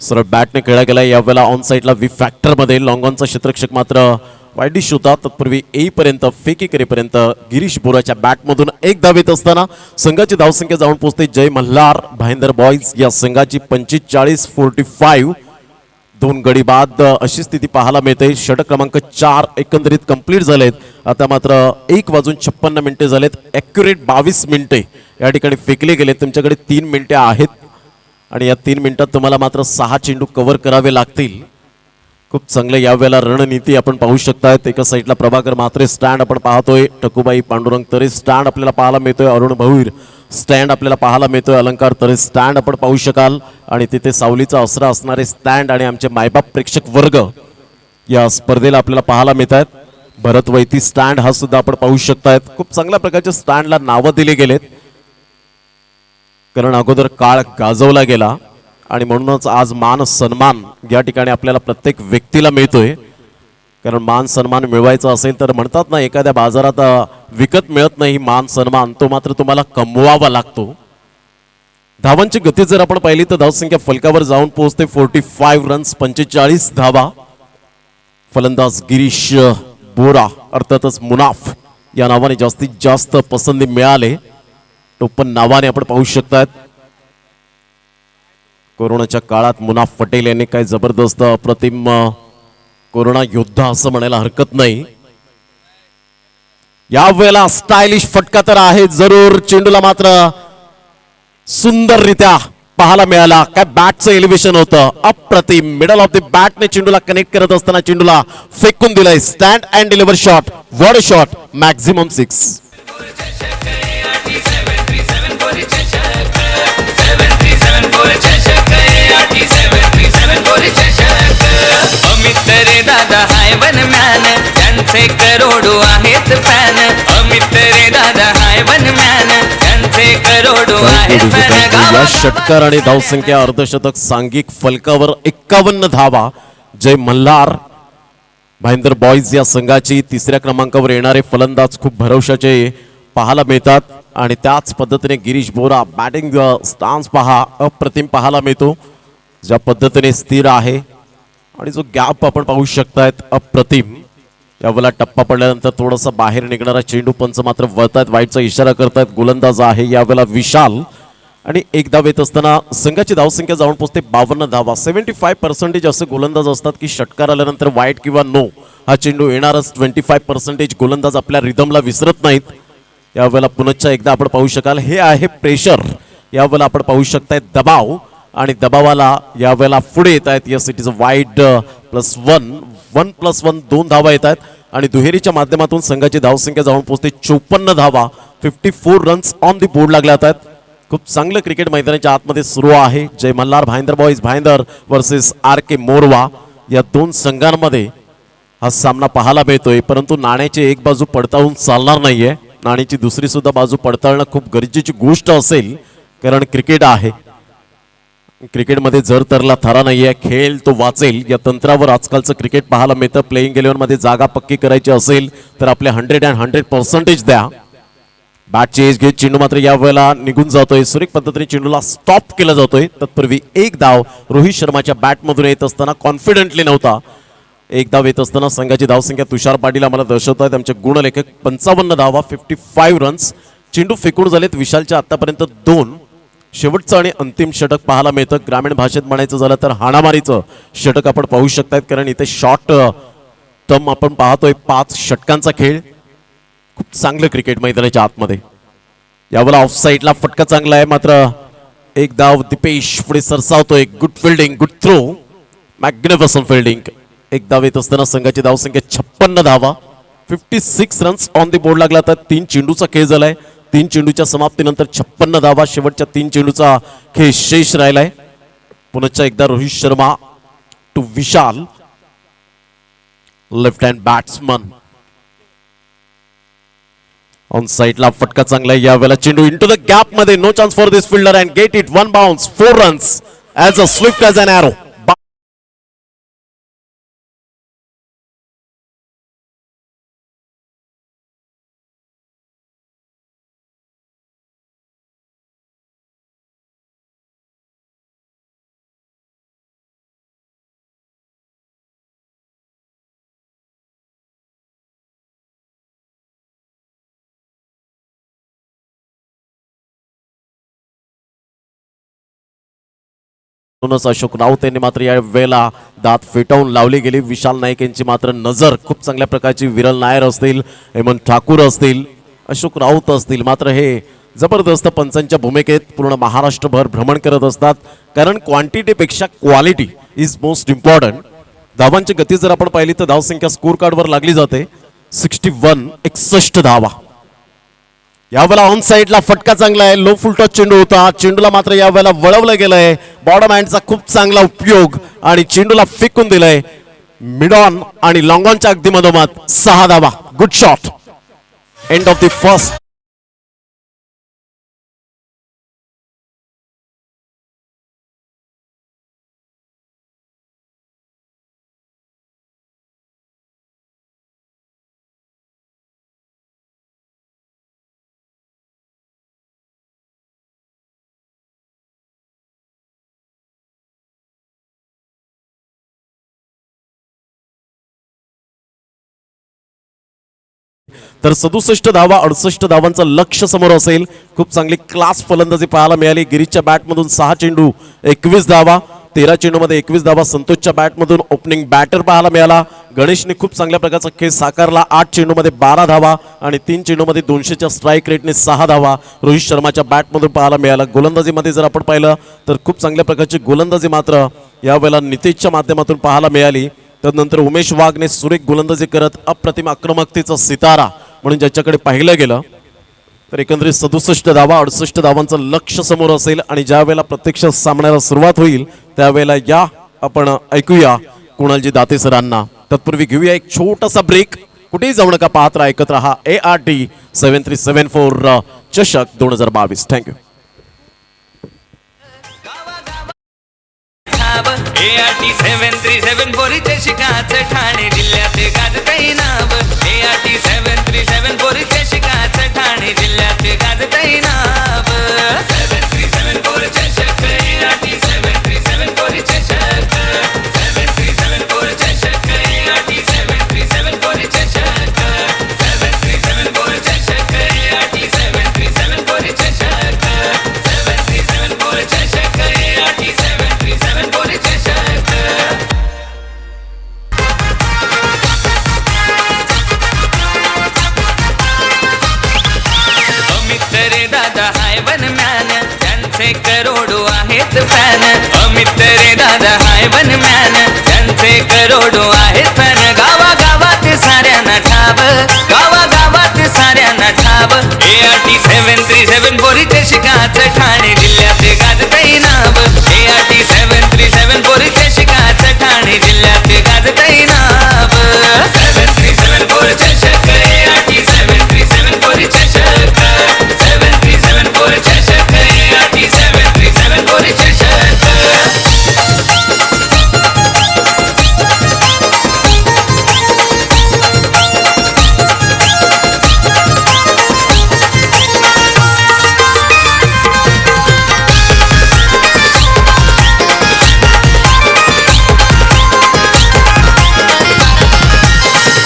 A: सरळ बॅटने खेळला गेला यावेळेला ऑन साईडला वी फॅक्टर मध्ये. लॉंग ऑनचा क्षेत्ररक्षक मात्र वाईट डिश होता. तत्पूर्वी येईपर्यंत फेकी करेपर्यंत गिरीश बोराच्या बॅटमधून एक धाव येत असताना संघाची धावसंख्या जाऊन पोहोचते जय मल्हार भाईंदर बॉईज या संघाची 45-45. 2 गडी बाद अशी स्थिती पाहायला मिळते. षटक क्रमांक 4 एकंदरीत कंप्लीट झालेत. आता मात्र 1:56 झालेत. ॲक्युरेट 22 मिनिटे या ठिकाणी फेकले गेले. तुमच्याकडे 3 मिनिटे आहेत आणि या 3 मिनिटात तुम्हाला मात्र 6 चेंडू कव्हर करावे लागतील. खूप चांगलं यावेळेला रणनीती आपण पाहू शकतायत. एका साईडला प्रभाकर म्हात्रे स्टँड आपण पाहतोय. टकुबाई पांडुरंग तरे स्टँड आपल्याला पाहायला मिळतोय. अरुण भोईर स्टँड आपल्याला पाहायला मिळतोय. अलंकार तरे स्टँड आपण पाहू शकाल आणि तिथे सावलीचा आसरा असणारे स्टँड आणि आमचे मायबाप प्रेक्षक वर्ग या स्पर्धेला आपल्याला पाहायला मिळत आहेत. भरत वैती स्टँड हा सुद्धा आपण पाहू शकतायत. खूप चांगल्या प्रकारच्या स्टँडला नावं दिली गेलेत कारण अगोदर काळ गाजवला गेला आणि म्हणूनच आज मान सन्मान या ठिकाणी आपल्याला प्रत्येक व्यक्तीला मिळतोय. कारण मान सन्मान मिळवायचा असेल तर म्हणतात ना, एखाद्या बाजारात विकत मिळत नाही मान सन्मान, तो मात्र तुम्हाला कमवावा लागतो. धावांची गती जर आपण पाहिली तर धावसंख्या फलकावर जाऊन पोहोचते 45 रन्स 45 धावा. फलंदाज गिरीश बोरा अर्थातच मुनाफ या नावाने जास्तीत जास्त पसंती मिळाले. टोपण नावाने आपण पाहू शकतात. कोरोनाच्या काळात मुनाफ पटेल यांनी काय जबरदस्त अप्रतिम कोरोना योद्धा असं म्हणायला हरकत नाही. यावेळेला स्टायलिश फटका तर आहे जरूर. चेंडूला मात्र सुंदररित्या पाहायला मिळाला. काय बॅटचं एलिव्हेशन होतं अप्रतिम. मिडल ऑफ द बॅटने चेंडूला कनेक्ट करत असताना चेंडूला फेकून दिलाय. Stand and deliver shot, what shot, maximum 6.
B: Amit रे दादा हाय वनमॅन, त्यांचे करोडो आहेत फॅन. अमित रे दादा हाय वनमॅन, त्यांचे करोडो आहेत फॅन.
A: या षटकार आणि धावसंख्या अर्धशतक सांघिक फलकावर 51 धावा. जय मल्हार भाईंदर बॉईज या संघाची तिसऱ्या क्रमांकावर येणारे फलंदाज खूप भरवशाचे पाहायला मिळतात आणि त्याच पद्धतीने गिरीश बोरा बॅटिंग स्टान्स पहा अप्रतिम पाहायला मिळतो. ज्या पद्धतीने स्थिर आहे आणि जो गॅप आपण पाहू शकतायत अप्रतिम. यावेळेला टप्पा पडल्यानंतर थोडासा बाहेर निघणारा चेंडू पंच मात्र वळतायत, वाईटचा इशारा करतायत. गोलंदाज आहे यावेळेला विशाल आणि एक धाव येत असताना संघाची धावसंख्या जाऊन पोहोचते 52 धावा. 75% असे गोलंदाज असतात की षटकार आल्यानंतर वाईट किंवा नो हा चेंडू येणारच. 25% गोलंदाज आपल्या रिदमला विसरत नाहीत. यावेळेला पुनश्च एकदा आपण पाहू शकाल हे आहे प्रेशर. यावेळेला आपण पाहू शकताय दबाव आणि दबावाला यावेळेला पुढे येत आहेत. Yes it is a wide +1 2 धावा येत आहेत आणि दुहेरीच्या माध्यमातून संघाची धावसंख्या जाऊन पोहोचते 54 धावा. 54 रन्स ऑन दी बोर्ड लागले जातात. खूप चांगलं क्रिकेट मैदानाच्या आतमध्ये सुरू आहे. Jai Malhar Bhayander boys Bhayander versus RK Morva या दोन संघांमध्ये हा सामना पाहायला मिळतोय. परंतु नाण्याची एक बाजू पडताळून चालणार नाहीये. नाण्याची दुसरी सुद्धा बाजू पडताळणं खूप गरजेची गोष्ट असेल कारण क्रिकेट आहे. क्रिकेटमध्ये जर तरला थरा नाहीये. खेळ तो वाचेल या तंत्रावर आजकालचं क्रिकेट पाहायला मिळतं. प्लेइंग 11 मध्ये जागा पक्की करायची असेल तर आपले 100% द्या. बॅटची एज घेत चेंडू मात्र यावेळेला निघून जातोय. सुरेख पद्धतीने चेंडूला स्टॉप केला जातोय. तत्पूर्वी एक धाव रोहित शर्माच्या बॅटमधून येत असताना कॉन्फिडेंटली नव्हता. एक धाव येत असताना संघाची धावसंख्या तुषार पाटील आम्हाला दर्शवतात. आमचे गुणलेखक 55 धावा 55 रन्स. चेंडू फेकून झालेत विशालच्या आतापर्यंत 2. शेवटचं आणि अंतिम षटक पाहायला मिळतं. ग्रामीण भाषेत म्हणायचं झालं तर हाणामारीचं षटक आपण पाहू शकतायत कारण इथे शॉर्ट टर्म आपण पाहतोय. 5 षटकांचा खेळ. खूप चांगलं क्रिकेट मैदानाच्या आतमध्ये. यावेळेला ऑफ साईडला फटका चांगला आहे मात्र एक धाव दीपेश पुढे सरसावतोय. Good fielding, good throw, magnificent fielding. एक धाव येत असताना संघाची धावसंख्या 56 धावा. 56 रन्स ऑन दी बोर्ड लागला. तर 3 चेंडूचा खेळ झालाय. 3 चेंडूच्या समाप्तीनंतर 56 धावा. शेवटच्या 3 चेंडूचा खेळ शेष राहिलाय. पुन्हा एकदा Rohit Sharma to Vishal, left hand batsman. On साइडला फटका चांगला आहे. यावेळेला चेंडू इंटू द गॅप मध्ये. No chance for this fielder and get it. 1 bounce 4 runs as a swift as an arrow. म्हणूनच अशोक राऊत यांनी मात्र या वेळेला दात फेटावून लावली गेली. विशाल नाईक यांची मात्र नजर खूप चांगल्या प्रकारची, विरल नायर असतील, हेमंत ठाकूर असतील, अशोक राऊत असतील, मात्र हे जबरदस्त पंचांच्या भूमिकेत पूर्ण महाराष्ट्रभर भ्रमण करत असतात. कारण क्वांटिटीपेक्षा क्वालिटी इज मोस्ट इम्पॉर्टंट. धावांची गती जर आपण पाहिली तर धावसंख्या स्कोर कार्डवर लागली जाते 61, 61 धावा. यावेळेला ऑन साइडला फटका चांगला आहे, लो फुल टॉस चेंडू होता, चेंडूला मात्र यावेळेला वळवलं गेलंय. बॉटम हँडचा खूप चांगला उपयोग आणि चेंडूला फेकून दिलंय मिड ऑन आणि लॉंग ऑनच्या अगदी मधोमध 6 धावा. Good shot. End of the first. तर 67 धावा, 68 धावांचं लक्ष समोर असेल. खूप चांगली क्लास फलंदाजी पाहायला मिळाली. गिरीशच्या बॅटमधून 6 चेंडू 21 धावा, 13 चेंडूमध्ये 21 धावा. संतोषच्या बॅटमधून ओपनिंग बॅटर पाहायला मिळाला. गणेशने खूप चांगल्या प्रकारचा खेळ साकारला. 8 चेंडूमध्ये 12 धावा आणि 3 चेंडूमध्ये 200च्या स्ट्राईक रेटने 6 धावा रोहित शर्माच्या बॅटमधून पाहायला मिळाला. गोलंदाजीमध्ये जर आपण पाहिलं तर खूप चांगल्या प्रकारची गोलंदाजी मात्र यावेळेला नितेशच्या माध्यमातून पाहायला मिळाली. त्यानंतर उमेश वाघने सुरेख गोलंदाजी करत अप्रतिम आक्रमकतेचा सितारा म्हणून ज्याच्याकडे पाहिलं गेलं. तर एकंदरीत 67 धावा, 68 धावांचं लक्ष समोर असेल आणि ज्या वेळेला प्रत्यक्ष सामन्याला सुरुवात होईल त्यावेळेला या आपण ऐकूया कुणालजी दाते सरांना. तत्पूर्वी घेऊया एक छोटासा ब्रेक. कुठेही जाऊ नका, पाहत राहा, ऐकत राहा ART 7374 चषक 2022. थँक्यू.
B: ART 7374 चषकाचं ठाणे जिल्ह्यात गाजतंय नाव. ART 7374 चषकाचं ठाणे जिल्ह्यात गाजतंय नाव. 7374 चषक, ART 7374 चषक, 7374 चषक, ART 7374 चषक, 7374 चषक, ART 7374 चषक, 7374 चषक, ART 7374 चषक. अमित रे दादा हाय वनमॅन, त्यांचे करोडो आहेत फॅन. अमित रे दादा हाय वनमॅन, त्यांचे करोडो आहेत फॅन. गावागावात साऱ्यांना ठाव, गावागावात साऱ्यांना ठाव. ART 7374 चषकाचं ठाणे जिल्ह्यात गाजतंय नाव. ART 7374 चषकाचं ठाणे जिल्ह्यात गाजतंय नाव. 7374 चषक, ART 7374 चषक, 7374 चषक, ART 7374 चषक.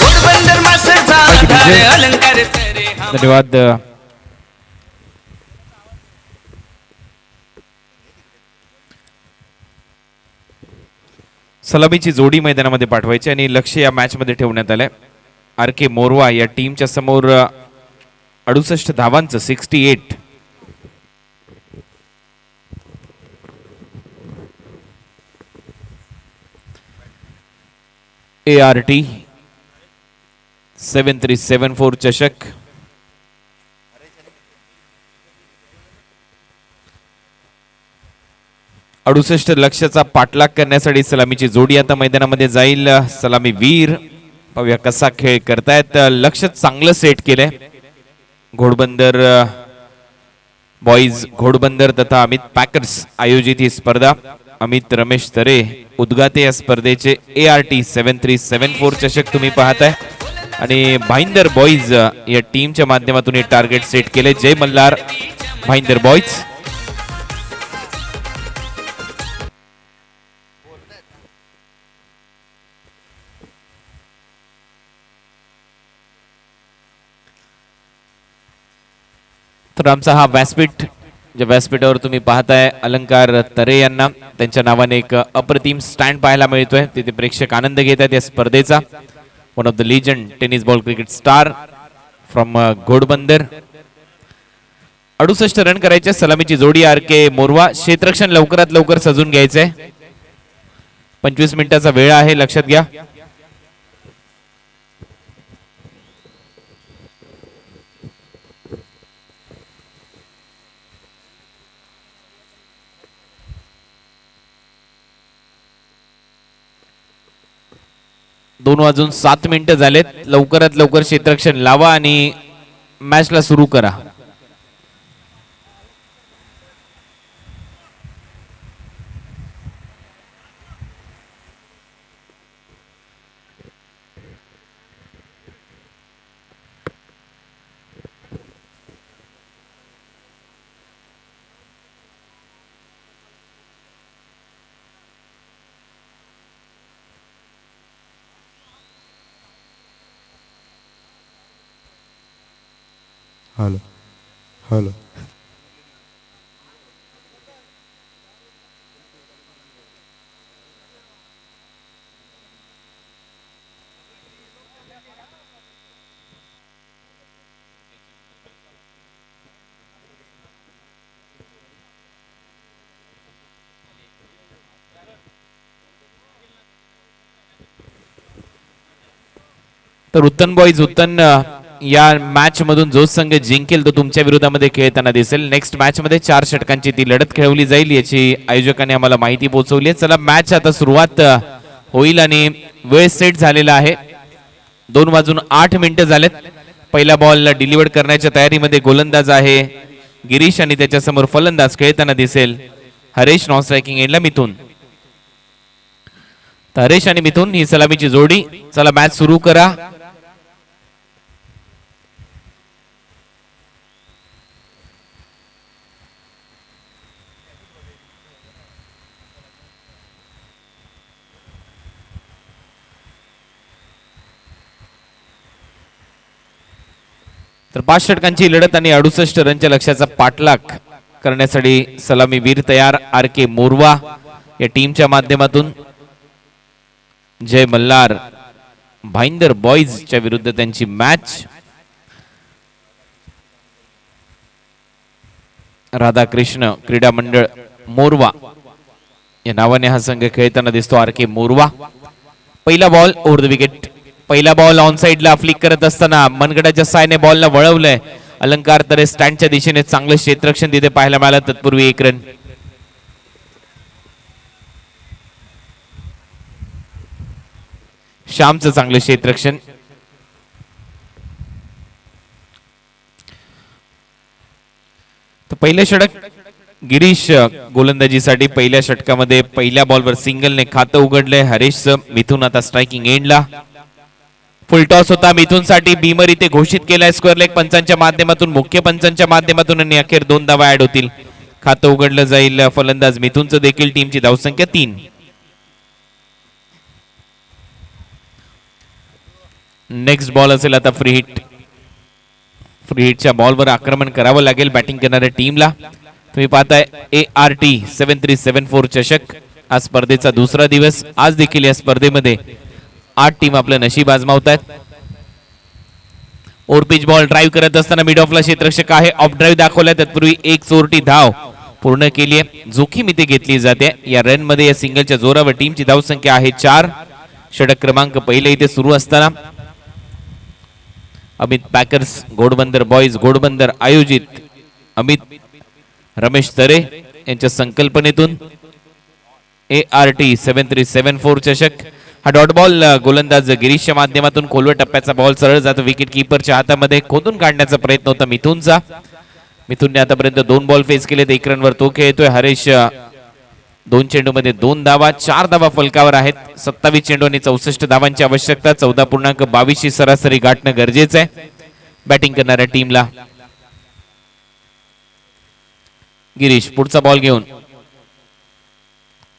B: घोडबंदर मास्तरचा आधार अलंकार तरे हा.
C: धन्यवाद. सलामीची जोडी मैदानामध्ये पाठवायची आणि लक्ष या मॅच मध्ये ठेवण्यात आलंय. RK मोरवा या टीमच्या समोर 68 धावांचं 68. ART 7374 चषक. अडुसष्ट लक्षाचा पाठलाग करण्यासाठी सलामीची जोडी आता मैदानामध्ये जाईल. सलामी वीर पाहूया कसा खेळ करतायत. लक्ष चांगलं सेट केलंय. घोडबंदर बॉईज घोडबंदर तथा अमित पॅकर्स आयोजित ही स्पर्धा. अमित रमेश तरे उद्गाते या स्पर्धेचे. ART 7374 चषक तुम्ही पाहताय आणि भाईंदर बॉईज या टीमच्या माध्यमातून हे टार्गेट सेट केले. जय मल्हार भाईंदर बॉईज. तर आमचा हा व्यासपीठ ज्या व्यासपीठावर तुम्ही पाहताय अलंकार तरे यांना त्यांच्या नावाने एक अप्रतिम स्टँड पाहायला मिळतोय. तिथे प्रेक्षक आनंद घेत आहेत या स्पर्धेचा. One of the legend tennis ball cricket star from Ghodbunder. 68 run करायचे. सलामीची जोडी आर के मोरवा. क्षेत्ररक्षण लवकरात लवकर सजून घ्यायचंय. 25 मिनिटाचा वेळ आहे, लक्षात घ्या. दोन वाजून 7 मिनिटं झालेत. लवकरात लवकर क्षेत्ररक्षण लावा आणि मॅचला सुरू करा.
D: हॅलो हॅलो
C: तर उत्तन बॉईज उत्तन या मॅच मधून जो संघ जिंकेल तो तुमच्या विरोधामध्ये खेळताना दिसेल. नेक्स्ट मॅच मध्ये 4 षटकांची ती लढत खेळवली जाईल याची आयोजकांनी आम्हाला माहिती पोहोचवली आहे. चला मॅच आता सुरुवात होईल आणि वेळ सेट झालेला आहे. 2 वाजून 8 मिनिटं झालेत. पहिला बॉल डिलिव्हर करण्याच्या तयारीमध्ये गोलंदाज आहे गिरीश आणि त्याच्या समोर फलंदाज खेळताना दिसेल हरेश. नॉन स्ट्रायकिंग एंडला मिथून. तर हरेश आणि मिथून ही सलामीची जोडी. चला मॅच सुरू करा. तर 5 षटकांची लढत आणि 68 रनच्या लक्ष्याचा पाठलाग करण्यासाठी सलामी वीर तयार आर के मोरवा या टीमच्या माध्यमातून. जय मल्हार भाईंदर बॉईजच्या विरुद्ध त्यांची मॅच. राधाकृष्ण क्रीडा मंडळ मोरवा या नावाने हा संघ खेळताना दिसतो आर के मोरवा. पहिला बॉल ओव्हर द विकेट. पहिला बॉल ऑन साइडला फ्लिक करत असताना मनगडाच्या सायने बॉलला वळवलंय अलंकार तरे. स्टँडच्या दिशेने चांगलं क्षेत्ररक्षण तिथे पाहायला मिळालं. तत्पूर्वी 1 रन. श्यामचं चांगलं क्षेत्ररक्षण. तर पहिलं षटक गिरीश गोलंदाजीसाठी. पहिल्या षटकामध्ये पहिल्या बॉलवर सिंगलने खातं उघडलंय हरेशचं. मिथून आता स्ट्रायकिंग एंडला. फुल टॉस होता मिथूनसाठी. बीमर इथे घोषित केलाय स्क्वेअर लेग पंचांच्या माध्यमातून, मुख्य पंचांच्या माध्यमातून आणि अखेर 2 धावा ऍड होतील. खातं उघडलं जाईल फलंदाज मिथूनचं देखील. टीमची धावसंख्या 3. नेक्स्ट बॉल असेल आता फ्री हिट. फ्री हिटच्या बॉलवर आक्रमण करावं लागेल बॅटिंग करणाऱ्या टीमला. तुम्ही पाहताय ART 7374 चषक. आज स्पर्धेचा दुसरा दिवस. आज देखील या स्पर्धेमध्ये 8 टीम आपलं नशीब आजमावतायत. ओव्हरपिच बॉल ड्राईव्ह करत असताना मिड ऑफला क्षेत्ररक्षक आहे. ऑफ ड्राईव्ह दाखवलाय. तत्पूर्वी 1 चोरटी धाव पूर्ण केली आहे. जोखीम इथे घेतली जाते. या रन मध्ये या सिंगलच्या जोरावर टीमची धावसंख्या आहे 4. षटक क्रमांक पहिले इथे सुरू असताना अमित पॅकर्स घोडबंदर बॉईज घोडबंदर आयोजित अमित रमेश तरे यांच्या संकल्पनेतून ART 7374 चषक. हा डॉट बॉल गोलंदाज गिरीशच्या माध्यमातून खोलवर टप्प्याचा बॉल सरळ जातो विकेट कीपरच्या हातामध्ये. खोदून काढण्याचा प्रयत्न होता मिथूनचा. मिथुनने आतापर्यंत 2 बॉल फेस केलेत. 1 रनवर तो खेळतोय. हरेश 2 चेंडूमध्ये 2 धावा. 4 धावा फलकावर आहेत. 27 चेंडू आणि 64 धावांची आवश्यकता. 14.22 सरासरी गाठणं गरजेचं आहे बॅटिंग करणाऱ्या टीमला. गिरीश पुढचा बॉल घेऊन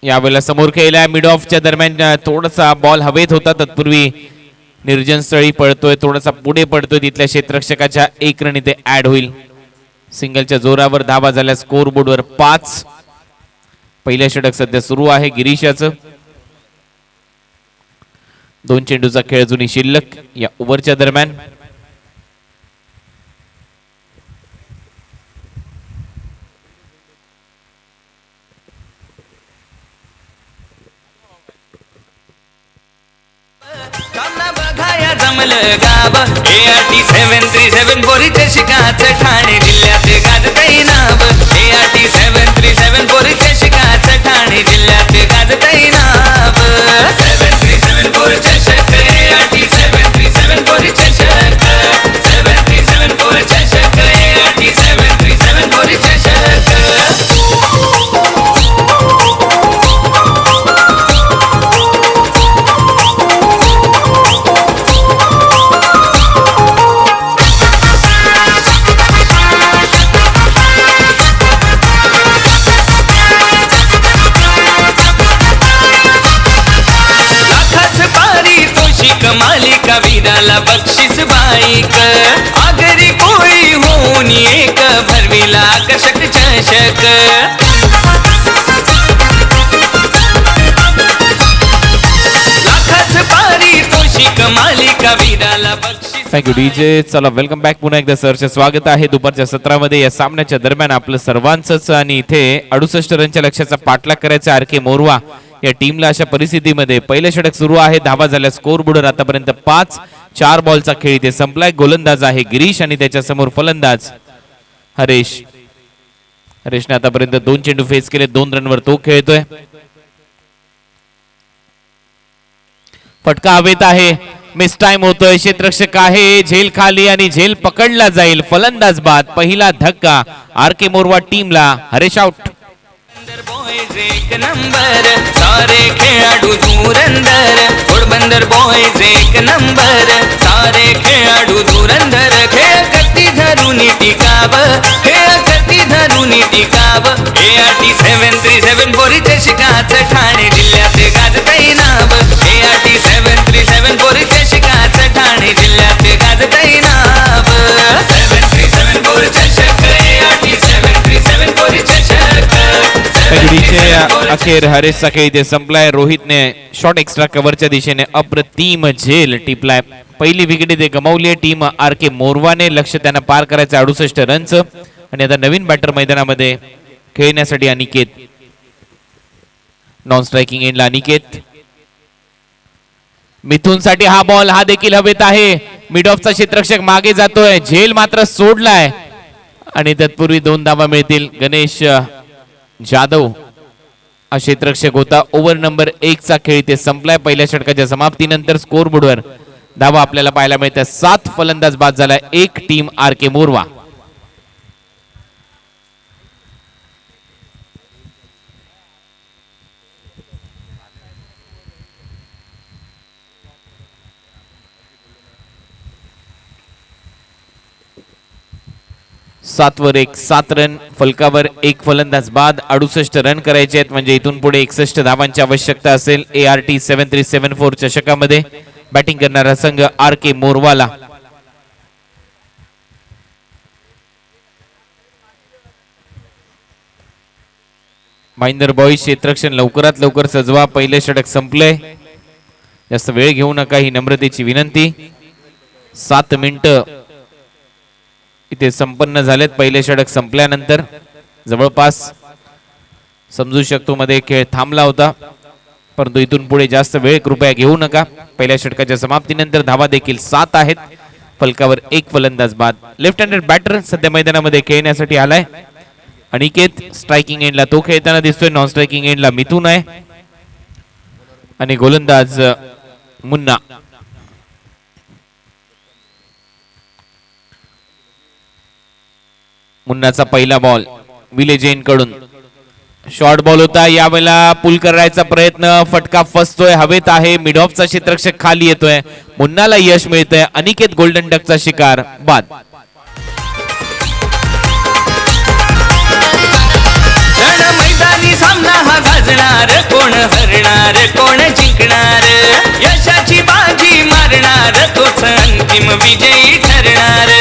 C: यावेळेला समोर खेळलाय. मिड ऑफच्या दरम्यान थोडासा बॉल हवेत होता. तत्पूर्वी निर्जन स्थळी पळतोय. थोडासा पुढे पडतोय. तिथल्या क्षेत्ररक्षकाच्या 1 रन इथे ऍड होईल. सिंगलच्या जोरावर धावा झाल्या स्कोर बोर्डवर 5. पहिल्या षटक सध्या सुरू आहे गिरीशाचं. 2 चेंडूचा खेळ जुनी शिल्लक या ओव्हरच्या दरम्यान.
B: सामना बघाया जमलं गाव ART 737 पोरीचे शिकाचं ठाणे जिल्ह्यात गाजतय नाव ART 737 पोरीचे शिकाचं ठाणे जिल्ह्यात गाजतय नाव 737 पोरीचे शक ART 737 पोरीचे शक 737 पोरीचे शक ART 737 पोरीचे शक. मालिका वीराला बक्षीस बाईक आगरी कोळी होऊन एक भरविला आकर्षक चषक. लाखाच पारितोषिक मालिका वीराला बक्षीस.
C: Thank you DJ. चला वेलकम बॅक. पुन्हा एकदा सरचे स्वागत आहे दुपारच्या सत्रामध्ये. या सामन्याच्या दरम्यान आपलं सर्वांचंच आणि इथे 68 रनच्या लक्ष्याचा पाठलाग करायचा RK मोरवा या टीमला. अशा परिस्थितीमध्ये पहिलं षटक सुरू आहे. धावा झाल्या स्कोर बोर्डवर आतापर्यंत 5. 4 बॉलचा खेळ इथे संपलाय. गोलंदाज आहे गिरीश आणि त्याच्या समोर फलंदाज हरेश. हरेशने आतापर्यंत 2 चेंडू फेस केले. 2 रनवर तो खेळतोय. फटका हवेत आहे. मिस टाइम होतोय. क्षेत्ररक्षक आहे झेल खाली आणि झेल पकडला जाईल. फलंदाज बाद. पहिला धक्का RK मोरवा टीमला. हरेश आउट.
B: बॉयज एक नंबर सारे खेळाडू धुरंदर घोडबंदर बॉयज एक नंबर सारे खेळाडू धुरंदर खेळ करती धरून टिकाव खेळ करती धरून टिकाव ART 737 पोरीचे शिकाचं ठाणे जिल्ह्यात गाजतय नाव ART 737 पोरीचे शिकाचं ठाणे जिल्ह्यात गाजतय नाव 737 पोरीचे शक ART 737 पोरीचे शक.
C: अखेर हरेशचा खेळ इथे संपलाय. रोहितने शॉर्ट एक्स्ट्रा कव्हरच्या दिशेने अप्रतिम झेल टिपलाय. पहिली विकेट इथे गमावली टीम RK मोरवाने. लक्ष त्यांना पार करायचं 68 रनचं. आणि आता नवीन बॅटर मैदानामध्ये खेळण्यासाठी अनिकेत. नॉन स्ट्रायकिंग एंडला अनिकेत. मिथुन साठी हा बॉल. हा देखील हवेत आहे. मिड ऑफचा क्षेत्ररक्षक मागे जातोय. झेल मात्र सोडलाय आणि तत्पूर्वी 2 धावा मिळतील. गणेश जाधव हा क्षेत्ररक्षक होता. ओव्हर नंबर 1 चा खेळ इथे संपलाय. पहिल्या षटकाच्या समाप्तीनंतर स्कोर बोर्डवर धावा आपल्याला पाहायला मिळतात. 7 फलंदाज बाद झालाय. 1 टीम RK मोरवा. सात वर 1 7 रन. फलकावर 1 फलंदाज बाद. 68 रन करायचे आहेत म्हणजे इथून पुढे 61 धावांची आवश्यकता असेल. ART 7374 चषकामध्ये बॅटिंग करणारा संघ RK मोरवाला. महिंदर बॉईज क्षेत्ररक्षण लवकरात लवकर सजवा. पहिले षटक संपले. जास्त वेळ घेऊ नका ही नम्रतेची विनंती. 7 मिनिटं इथे संपन्न झालेत. पहिले षटक संपल्यानंतर जवळपास समजू शकतो मध्ये खेळ थांबला होता परंतु इथून पुढे जास्त वेळ कृपया घेऊ नका. पहिल्या षटकाच्या समाप्तीनंतर धावा देखील 7 आहेत. फलकावर 1 फलंदाज बाद. लेफ्ट हँडेड बॅटर सध्या मैदानामध्ये खेळण्यासाठी आलाय अनिकेत. स्ट्रायकिंग एंडला तो खेळताना दिसतोय. नॉन स्ट्रायकिंग एंडला मिथुन आहे आणि गोलंदाज मुन्ना. मुन्नाचा पहिला बॉल विले जैन कडून. शॉर्ट बॉल होता. यावेळेला पुल करायचा प्रयत्न. फटका फसतोय. हवेत आहे. मिड ऑफचा क्षेत्ररक्षक खाली येतोय. मुन्नाला यश मिळतंय. अनिकेत गोल्डन डकचा शिकार बाद.
B: मैदानी सामना हा गाजणार. कोण हरणार कोण जिंकणार यशाची बाजी मारणार तोच अंतिम विजयी ठरणार.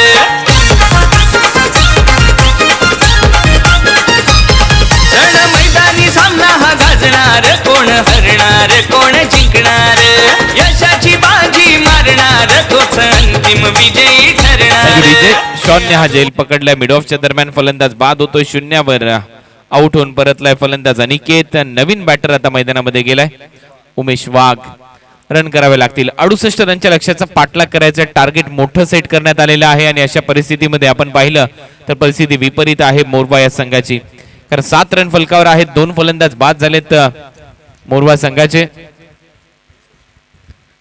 B: गाजणार, कोण हरणार, कोण जिंकणार, यशाची बाजी मारणार, तोच अंतिम विजयी ठरणार.
C: विजय शॉनने हा झेल पकडलाय. मिड ऑफच्या दरम्यान फलंदाज बाद होतोय 0 आउट होऊन परतलाय फलंदाज अनिकेत. नवीन बॅटर आता मैदानामध्ये गेलाय उमेश वाघ. रन करावे लागतील. 68 रनच्या लक्ष्याचा पाठलाग करायचं टार्गेट मोठं सेट करण्यात आलेलं आहे आणि अशा परिस्थितीमध्ये आपण पाहिलं तर परिस्थिती विपरीत आहे मोरवा या संघाची, कारण 7 रन फलकावर आहेत. 2 फलंदाज बाद झालेत मोरवा संघाचे.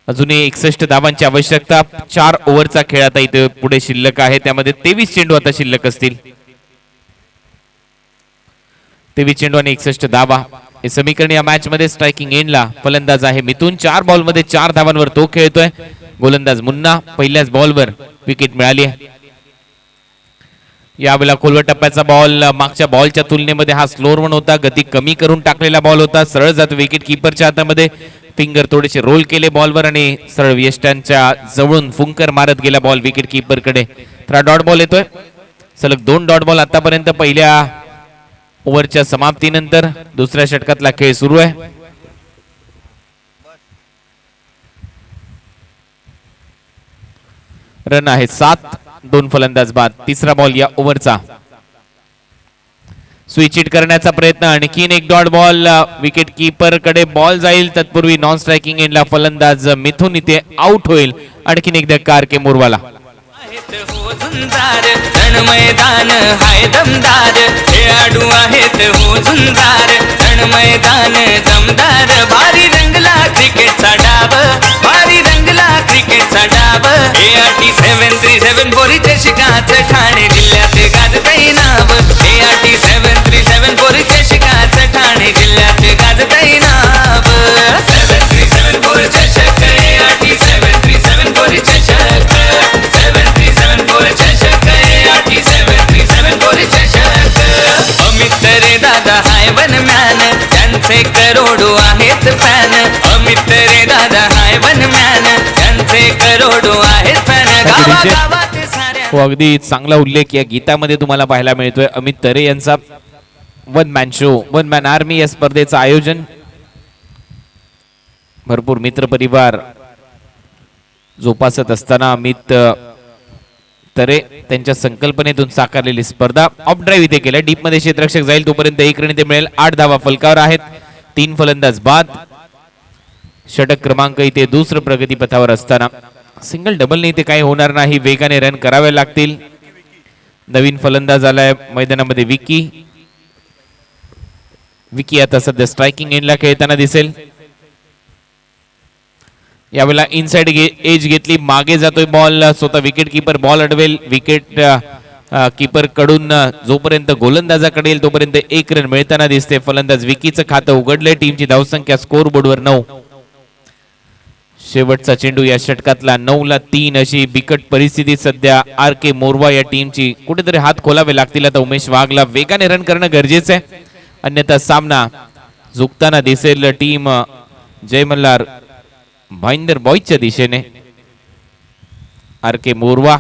C: अजूनही 61 धावांची आवश्यकता. 4 ओव्हरचा खेळ आता इथे पुढे शिल्लक आहे, त्यामध्ये 23 चेंडू आता शिल्लक असतील. 23 चेंडू आणि 61 धावा हे समीकरण या मॅच मध्ये. स्ट्रायकिंग एंडला फलंदाज आहे मिथून. 4 बॉलमध्ये 4 धावांवर तो खेळतोय. गोलंदाज मुन्ना. पहिल्याच बॉलवर विकेट मिळाली आहे. यावेळेला खोलवर टप्प्याचा बॉल. मागच्या बॉलच्या तुलनेमध्ये हा स्लोअर वन होता. गती कमी करून टाकलेला बॉल होता. सरळ जातो विकेट किपरच्या हातामध्ये. फिंगर थोडेसे रोल केले बॉलवर आणि सरळ यष्टांच्या जवळून फुंकर मारत गेला बॉल विकेट किपर कडे. तर डॉट बॉल येतोय. सलग 2 डॉट बॉल आतापर्यंत पहिल्या ओव्हरच्या समाप्तीनंतर. दुसऱ्या षटकातला खेळ सुरू आहे. रन आहे 7. 2 फलंदाज बाद. तिसरा बॉल या ओव्हरचा. स्विच हिट करण्याचा प्रयत्न. आणखीन एक डॉट बॉल. विकेट किपर कडे बॉल जाईल. तत्पूर्वी नॉन स्ट्रायकिंग एंडला फलंदाज मिथून इथे आउट होईल. आणखीन एकदा कारके मोरवाला.
B: हो झुंजार, रण मैदान हाय दमदार, खेळाडू आहेत हो झुंजार, रण मैदान दमदार. भारी रंगला क्रिकेटचा डाव, भारी रंगला क्रिकेटचा डाव. ART 737 पोरीचे शिकाच ठाणे जिल्ह्यात गाजतय नाव. ART 737 पोरीचे शिकाच ठाणे जिल्ह्यात गाजतय नाव. 737 पोरीचे चषक, ART 737 पोरीचे चषक, 737 पोरीचे चषक, ART 737 पोरीचे चषक. अमित रे दादा हाय वनमॅन, त्यांचे करोडो आहेत फॅन. अमित रे दादा हाय वनमॅन, त्यांचे करोडो आहेत फॅन. गावागावात साऱ्या
C: हो, अगदी चांगला उल्लेख या गीतामध्ये तुम्हाला पाहायला मिळतोय. अमित तरे यांचा one man show, one man army या स्पर्धेचं आयोजन. भरपूर मित्र परिवार जोपासत असताना अमित तरे त्यांच्या संकल्पनेतून साकारलेली स्पर्धा. ऑफ ड्राईव्ह इथे केलं. डीप मध्ये क्षेत्ररक्षक जाईल तोपर्यंत 1 रन इथे मिळेल. 8 धावा फलकावर आहेत. 3 फलंदाज बाद. षटक क्रमांक इथे दुसरं प्रगतीपथावर असताना सिंगल डबलने इथे काही होणार नाही. वेगाने रन करावे लागतील. नवीन फलंदाज आलाय मैदानामध्ये विकी. विकी आता सध्या स्ट्रायकिंग एंडला खेळताना दिसेल. यावेळेला इनसाइड एज घेतली. मागे जातोय बॉल. स्वतः विकेट किपर बॉल अडवेल. विकेट किपर कडून जोपर्यंत गोलंदाजाकडे येईल तोपर्यंत 1 रन मिळताना दिसते. फलंदाज विकीचं खातं उघडलंय. टीमची धावसंख्या स्कोर बोर्डवर 9. शेवटचा चेंडू या षटकातला. 9-3 अशी बिकट परिस्थिती सध्या RK मोरवा या टीमची. कुठेतरी हात खोलावे लागतील आता उमेश वाघला. वेगाने रन करणं गरजेचं आहे, अन्यथा सामना झुकताना दिसेल. टीम जय मल्हार भाईंदर बॉयच्या दिशेने. RK Morwa.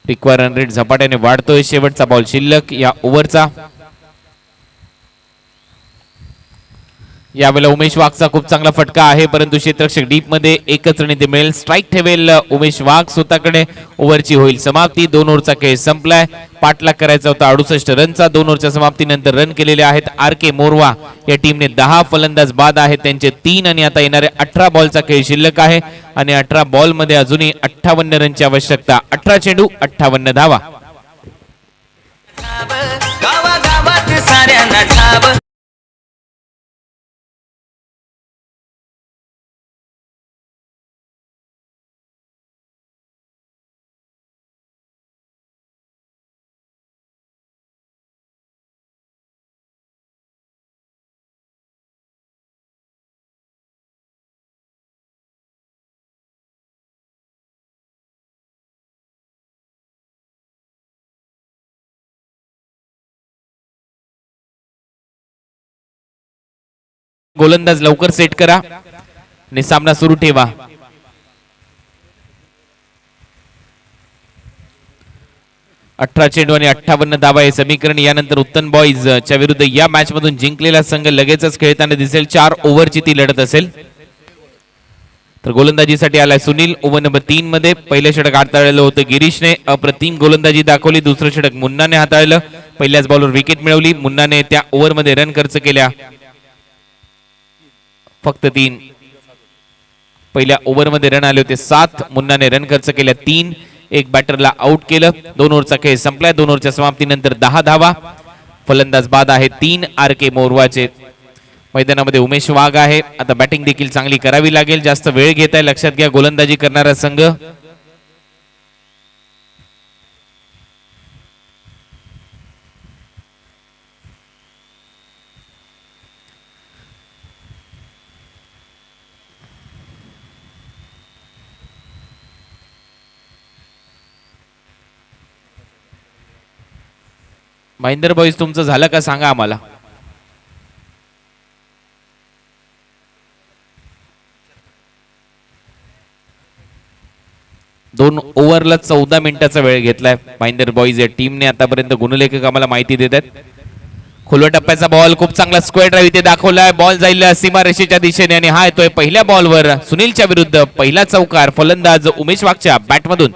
C: Require run rate झपाट्याने वाढतोय. शेवटचा बॉल शिल्लक या ओव्हरचा. यावेळेला उमेश वाघचा खूप चांगला फटका आहे, परंतु क्षेत्ररक्षक डीप मध्ये 1च रन इथे मिळेल. स्ट्राईक ठेवेल उमेश वाघ. स्वतःकडे ओव्हरची होईल समाप्ती. 2 ओव्हरचा खेळ संपलाय. पाठलाग करायचा होता 68 रनचा. 2 ओव्हरच्या समाप्तीनंतर रन केलेले आहेत RK मोरवा या टीमने. 10 फलंदाज बाद आहेत त्यांचे 3 आणि आता येणारे 18 बॉलचा खेळ शिल्लक आहे आणि 18 बॉल मध्ये अजूनही 58 रनची आवश्यकता. 18 चेंडू 58 धावा.
B: गावागावात साऱ्यांना ठाव.
C: गोलंदाज लवकर सेट करा आणि सामना सुरू ठेवा. 18 चेंडू आणि 58 धावा हे समीकरण. यानंतर उत्तन बॉईज च्या विरुद्ध या मॅच मधून जिंकलेला संघ लगेचच खेळताना दिसेल. 4 ओव्हरची ती लढत असेल. तर गोलंदाजीसाठी आलाय सुनील. ओव्हर नंबर 3 मध्ये पहिलं षटक हाताळलं होतं गिरीशने. अप्रतिम गोलंदाजी दाखवली. दुसरं षटक मुन्नाने हाताळलं. पहिल्याच बॉलवर विकेट मिळवली. मुन्नाने त्या ओव्हरमध्ये रन खर्च केल्या फक्त 3. पहिल्या ओव्हरमध्ये रन आले होते 7. मुन्नाने रन खर्च केल्या 3. एक बॅटरला आउट केलं. 2 ओव्हरचा खेळ संपलाय. 2 ओव्हरच्या समाप्तीनंतर 10 धावा. फलंदाज बाद आहे 3 RK मोरवाचे. मैदानामध्ये उमेश वाघ आहे. आता बॅटिंग देखील चांगली करावी लागेल. जास्त वेळ घेत आहे लक्षात घ्या गोलंदाजी करणारा संघ. महेंद्र बॉईज तुमचं झालं का सांगा आम्हाला. दोन ओव्हरला 14 मिनिटाचा वेळ घेतलाय महेंद्र बॉईज या टीमने. आतापर्यंत गुणलेखक आम्हाला माहिती देत आहेत. खुल्या टप्प्याचा बॉल खूप चांगला स्क्वेअर ड्राईव्ह इथे दाखवलाय. बॉल जाईल सीमारेषेच्या दिशेने आणि हा येतोय पहिल्या बॉलवर सुनीलच्या विरुद्ध. पहिला चौकार फलंदाज उमेश वाघच्या बॅटमधून.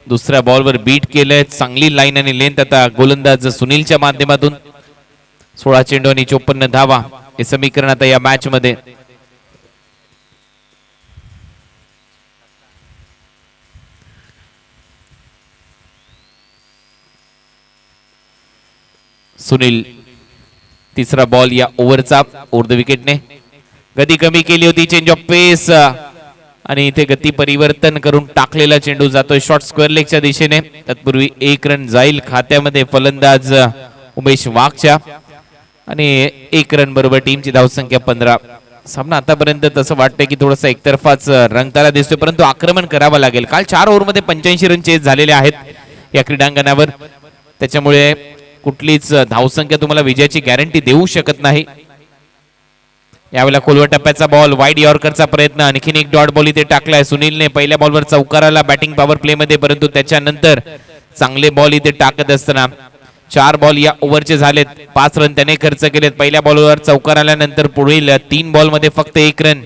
C: दुसऱ्या बॉलवर बीट केलंय. चांगली लाईन आणि लेंथ आता गोलंदाज सुनीलच्या माध्यमातून. 16 चेंडू आणि 54 धावा हे समीकरण आता या मॅच मध्ये. सुनील तिसरा बॉल या ओव्हरचा. उर्ध विकेटने गती कमी केली होती. चेंज ऑफ पेस आणि इथे गती परिवर्तन करून टाकलेला चेंडू जातोय शॉर्ट स्क्वेअर लेगच्या दिशेने. तत्पूर्वी 1 रन जाईल खात्यामध्ये फलंदाज उमेश वाघच्या आणि 1 रन बरोबर टीमची धावसंख्या 15. सामना आतापर्यंत तसं वाटतंय की थोडासा एकतर्फाच रंगताना दिसतोय, परंतु आक्रमण करावं लागेल. काल 4 ओव्हरमध्ये 85 रन चेस झालेले आहेत या क्रीडांगणावर. त्याच्यामुळे कुठलीच धावसंख्या तुम्हाला विजयाची गॅरंटी देऊ शकत नाही. यावेळेला खोलवर टप्प्याचा बॉल वाईड यॉर्करचा प्रयत्न. आणखीन एक डॉट बॉल इथे टाकलाय सुनीलने. पहिल्या बॉलवर चौकाराला बॅटिंग पॉवर प्ले मध्ये, परंतु त्याच्यानंतर चांगले बॉल इथे टाकत असताना 4 बॉल या ओव्हरचे झालेत. 5 रन त्याने खर्च केलेत. पहिल्या बॉलवर चौकार आल्यानंतर पुढील 3 बॉल मध्ये फक्त 1 रन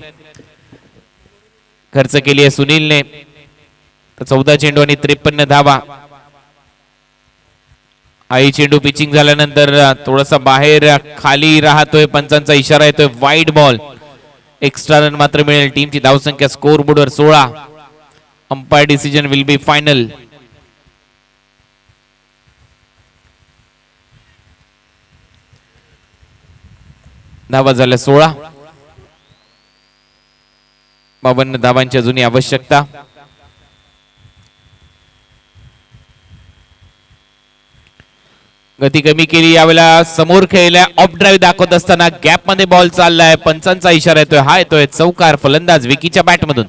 C: खर्च केली आहे सुनीलने. 14 चेंडू आणि 53 धावा. आई चेंडू पिचिंग झाल्यानंतर थोडासा बाहेर खाली राहतोय. पंचांचा इशारा येतोय वाईड बॉल. एक्स्ट्रा रन मात्र मिळेल. टीमची धावसंख्या स्कोर बोर्डवर 16. Umpire decision will be final. धावा झाल्या 16. 52 धावांची अजूनही आवश्यकता. गती कमी केली. यावेळेला समोर खेळल्या ऑफ ड्राईव्ह दाखवत असताना गॅप मध्ये बॉल चाललाय. पंचांचा इशारा येतोय. हा येतोय चौकार फलंदाज विकीच्या बॅटमधून.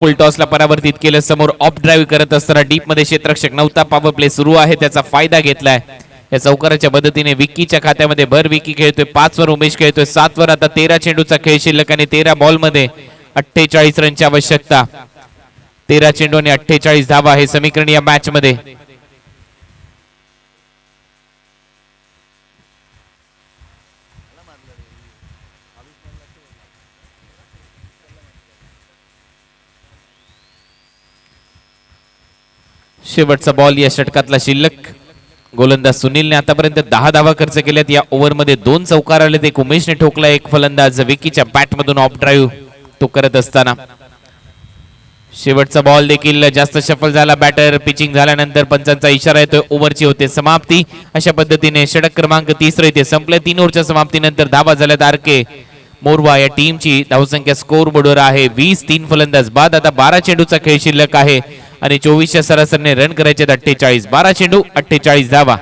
C: फुलटॉसला परावर्तित केलं. समोर ऑफ ड्राईव्ह करत असताना डीप मध्ये क्षेत्ररक्षक नव्हता. पॉवर प्ले सुरू आहे, त्याचा फायदा घेतलाय. या चौकाराच्या मदतीने विकीच्या खात्यामध्ये भर विकी खेळतोय. 5 वर उमेश खेळतोय. 7 वर आता 13 चेंडूचा खेळ शिल्लक आणि 13 बॉल मध्ये 48 रनची आवश्यकता. 13 चेंडू आणि 48 धावा हे समीकरण या मॅच मध्ये. शेवटचा बॉल या षटकातला शिल्लक. गोलंदाज सुनीलने आतापर्यंत 10 धावा खर्च केल्यात. या ओव्हरमध्ये 2 चौकार आलेत. एक उमेशने ठोकला, एक फलंदाज विकीच्या बॅटमधून ऑफ ड्राईव्ह तो करत असताना. शेवटचा बॉल देखील जास्त सफल झाला. बॅटर पिचिंग झाल्यानंतर पंचांचा इशारा येतोय, ओव्हरची होते समाप्ती. अशा पद्धतीने षटक क्रमांक 3 इथे संपले. 3 ओव्हरच्या समाप्तीनंतर धावा झाल्यात आर.के. मोरवा या टीमची धावसंख्या स्कोर बोर्डवर आहे 20. 3 फलंदाज बाद. आता 12 चेंडूचा खेळ शिल्लक आहे आणि 24च्या सरासरीने रन करायचे 48. 12 चेंडू 48 धावा.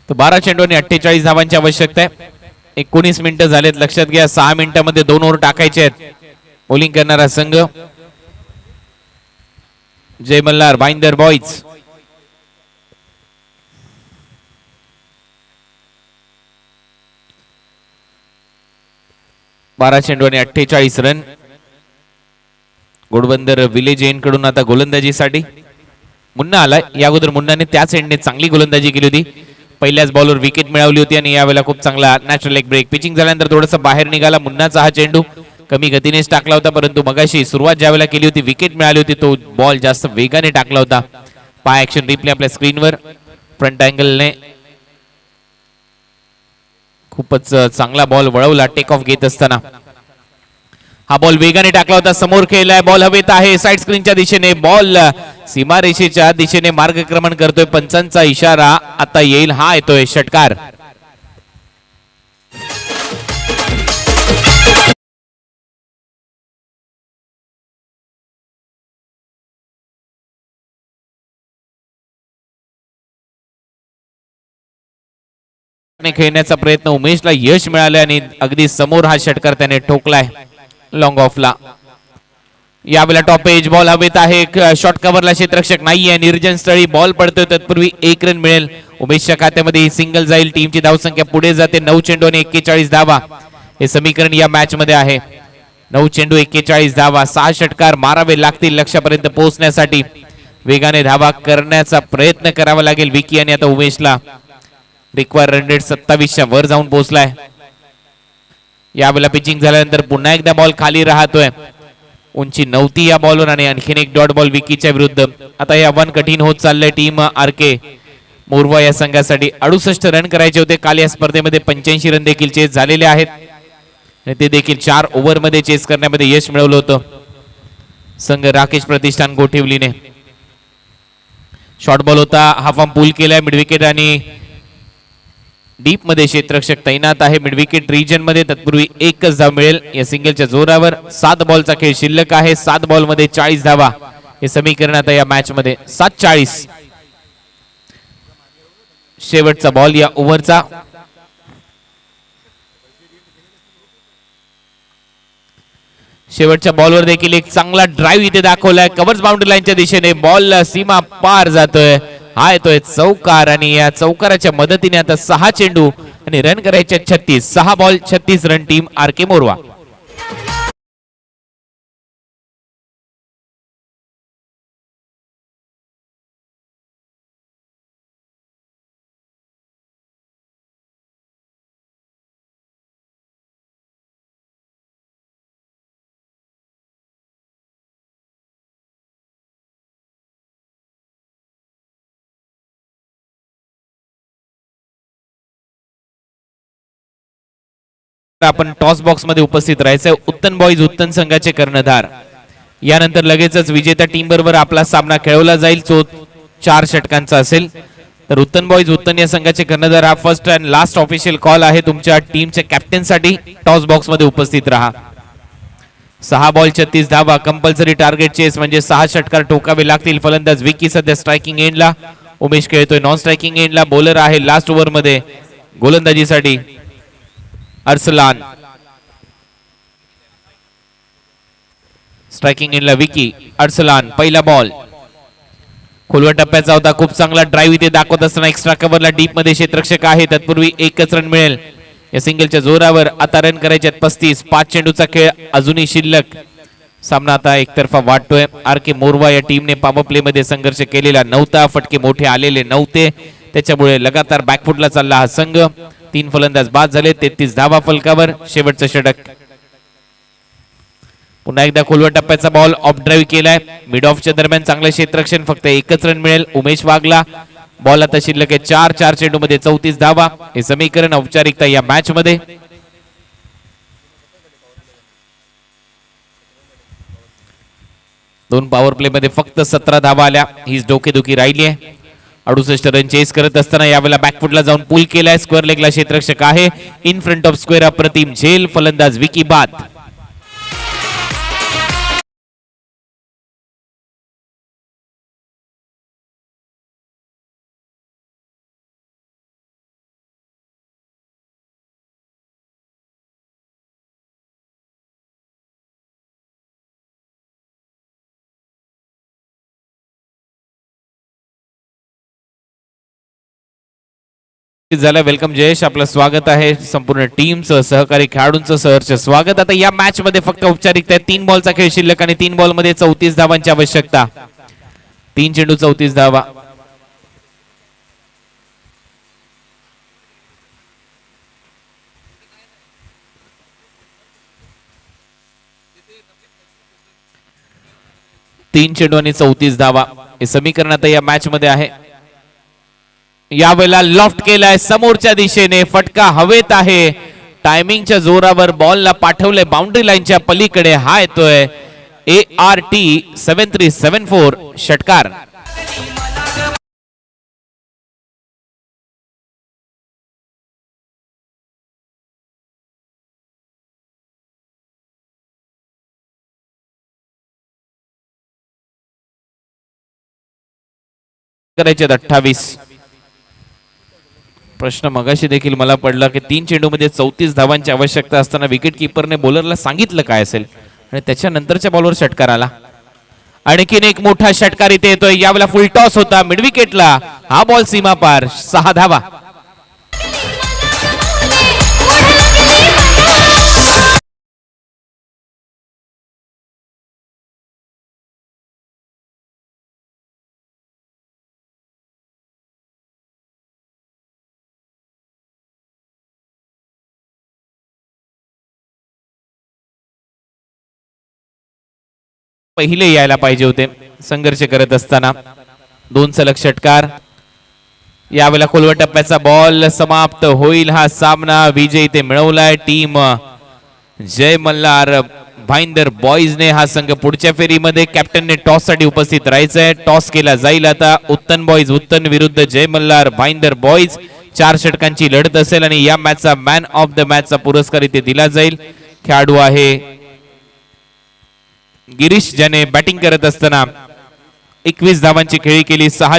C: तर 12 चेंडू आणि 48 धावांची आवश्यकता आहे. 19 मिनिटं झालेत. लक्षात घ्या 6 मिनिटांमध्ये 2 ओव्हर टाकायचे आहेत. बॉलिंग करणारा संघ जय मल्हार भाईंदर बॉईज. बारा चेंडू आणि 48 रन. घोडबंदर विलेज कडून आता गोलंदाजीसाठी मुन्ना आलाय. या अगोदर मुन्नाने त्याच एंडने चांगली गोलंदाजी केली होती. पहिल्याच बॉलवर विकेट मिळवली होती आणि यावेळेला खूप चांगला नॅचरल लेग ब्रेक. पिचिंग झाल्यानंतर थोडासा बाहेर निघाला. मुन्नाचा हा चेंडू कमी गतीनेच टाकला होता, परंतु मगाशी सुरुवात ज्यावेळेला केली होती विकेट मिळाली होती तो बॉल जास्त वेगाने टाकला होता. पाय ऍक्शन रिप्ले आपल्या स्क्रीनवर. फ्रंट अँगलने खूपच चांगला बॉल वळवला टेक ऑफ घेत असताना. हा बॉल वेगाने टाकला होता. समोर खेळलाय. बॉल हवेत आहे. साइड स्क्रीनच्या दिशेने बॉल सीमारेषेच्या दिशेने मार्गक्रमण करतोय. पंचांचा इशारा आता येईल. हा येतोय षटकार. खेळण्याचा प्रयत्न उमेशला यश मिळाले आणि अगदी समोर हा षटकार त्याने ठोकलाय लॉंग ऑफला. यावेळेला टॉप एज बॉल हवेत आहे. शॉर्ट कव्हरला क्षेत्ररक्षक नाहीये. निर्जन स्थळी बॉल पडतोय. तत्पूर्वी 1 रन मिळेल. उमेशच्या खात्यामध्ये ही सिंगल जाईल. टीमची धावसंख्या पुढे जाते. 9 चेंडू आणि 41 धावा हे समीकरण या मॅच मध्ये आहे. 9 चेंडू 41 धावा. 6 षटकार मारावे लागतील लक्ष्यापर्यंत पोहोचण्यासाठी. वेगाने धावा करण्याचा प्रयत्न करावा लागेल विकी आणि आता उमेशला. रिक्वायर रन रेट 27च्या वर जाऊन पोहोचलाय. यावेळेला पिचिंग झाल्यानंतर पुन्हा एकदा बॉल खाली राहतोय. उंची नव्हती या बॉलवर आणि आणखीन एक डॉट बॉल विकीच्या विरुद्ध. आता हे आव्हान कठीण होत चाललंय टीम आर.के. मोरवा या संघासाठी. 68 रन करायचे होते. काल या स्पर्धेमध्ये 85 रन देखील चेस झालेले आहेत आणि ते देखील 4 ओव्हरमध्ये चेस करण्यामध्ये यश मिळवलं होतं संघ राकेश प्रतिष्ठान गोठिवलीने. शॉर्ट बॉल होता. हाफ आर्म पूल केलाय. मिड विकेट आणि डीप मध्ये क्षेत्ररक्षक तैनात आहे मिड विकेट रिजन मध्ये. तत्पूर्वी 1च धाव मिळेल या सिंगलच्या जोरावर. 7 बॉलचा खेळ शिल्लक आहे. 7 बॉल मध्ये 40 धावा हे समीकरण आता या मॅच मध्ये. 7-40 शेवटचा बॉल या ओव्हरचा. शेवटच्या बॉलवर देखील एक चांगला ड्राईव्ह इथे दाखवलाय. कव्हर्स बाउंड्री लाईनच्या दिशेने बॉल सीमा पार जातोय. हा येतोय चौकार आणि या चौकाराच्या मदतीने आता 6 चेंडू आणि रन करायचे 36. 6 बॉल 36 रन टीम आर.के. मोरवा. आपण टॉस बॉक्स मध्ये उपस्थित राहायचंय. उत्तन बॉईज उत्तन संघाचे कर्णधार. यानंतर लगेचच विजेत्या टीम बरोबर आपला सामना खेळवला जाईल जो 4 षटकांचा असेल. तर उत्तन बॉईज उत्तन या संघाचे कर्णधार. हा first and last official call आहे तुमच्या टीमच्या कॅप्टन साठी. टॉस बॉक्स मध्ये उपस्थित राहा. 6 बॉल 36 धावा. कंपल्सरी टार्गेट चेस म्हणजे 6 षटकार ठोकावे लागतील. फलंदाज विकी सध्या स्ट्रायकिंग एंडला. उमेश खेळतोय नॉन स्ट्रायकिंग एंडला. बॉलर आहे लास्ट ओव्हर मध्ये गोलंदाजीसाठी अरसलान. स्ट्रायकिंग एंडला विकी. अरसलान. पहिला बॉल खोलवा टप्प्याचा होता. खूप चांगला ड्राईव्ह इथे दाखवत असताना एक्स्ट्रा कव्हरला डीप मध्ये क्षेत्ररक्षक आहे. तत्पूर्वी 1च रन मिळेल या सिंगलच्या जोरावर. आता रन करायचे 35. 5 चेंडूचा खेळ अजूनही शिल्लक. सामना आता एकतर्फा वाटतोय. आर के मोरवा या टीमने पॉवर प्ले मध्ये संघर्ष केलेला नव्हता. फटके मोठे आलेले नव्हते, त्याच्यामुळे लगातार बॅकफुटला चालला हा संघ. 3 फलंदाज बाद झाले. 33 धावा फलकावर. शेवटचं षटक. पुन्हा एकदा खोलवर टप्प्याचा बॉल ऑफ ड्राईव्ह केलाय. मिड ऑफच्या दरम्यान चांगलं क्षेत्ररक्षण. फक्त एकच रन मिळेल उमेश वाघला. बॉल आता शिल्लक आहे 4 चेंडू मध्ये 34 धावा. हे समीकरण औपचारिकता या मॅच मध्ये. दोन पॉवर प्ले मध्ये फक्त 17 धावा आल्या. हीच डोकेदुखी राहिली आहे. 68 रन चेस करत असताना यावेळेला बॅकफुटला जाऊन पुल केलाय. स्क्वेअर लेगला क्षेत्ररक्षक आहे. इन फ्रंट ऑफ स्क्वेअर अप्रतिम झेल. फलंदाज विकी बाद. झालं. वेलकम जयेश, आपलं स्वागत आहे. संपूर्ण टीमचं, सहकारी खेळाडूंचं सहर्ष स्वागत. आता या मॅच मध्ये फक्त औपचारिकता आहे. 3 बॉलचा खेळ शिल्लक आणि 3 बॉल मध्ये 34 धावांची आवश्यकता. 3 चेंडू 34 धावा. तीन चेंडू आणि 34 धावा. हे समीकरण आता या मॅच मध्ये आहे. यावेळेला लॉफ्ट केलाय समोरच्या दिशेने. फटका हवेत आहे. टायमिंगच्या जोरावर बॉलला पाठवले बाउंड्री लाईनच्या पलीकडे. हा येतोय ART 7374 षटकार. करायचे 28. प्रश्न मगाशी देखील मला पडला की 3 चेंडू मध्ये 34 धावांची आवश्यकता असताना विकेट किपरने बॉलरला सांगितलं काय असेल आणि त्याच्यानंतरच्या बॉलवर षटकार आला. आणखीन एक मोठा षटकार इथे येतोय. यावेळेला फुल टॉस होता मिड विकेटला. हा बॉल सीमा पार. 6 धावा. पहिले यायला पाहिजे होते संघर्ष करत असताना. 2 सलग षटकार. यावेळेला खोलवर टप्प्याचा बॉल समाप्त होईल हा सामना. विजय इथे मिळवलाय टीम जय मल्हार भाईंदर बॉईजने. हा संघ पुढच्या फेरीमध्ये कॅप्टनने टॉस साठी उपस्थित राहायचंय. टॉस केला जाईल आता. उत्तन बॉईज उत्तन विरुद्ध जय मल्हार भाईंदर बॉईज. 4 षटकांची लढत असेल आणि या मॅचचा मॅन ऑफ द मॅचचा पुरस्कार इथे दिला जाईल. खेळाडू आहे गिरीश, ज्याने बॅटिंग करत असताना 21 धावांची खेळी केली. 6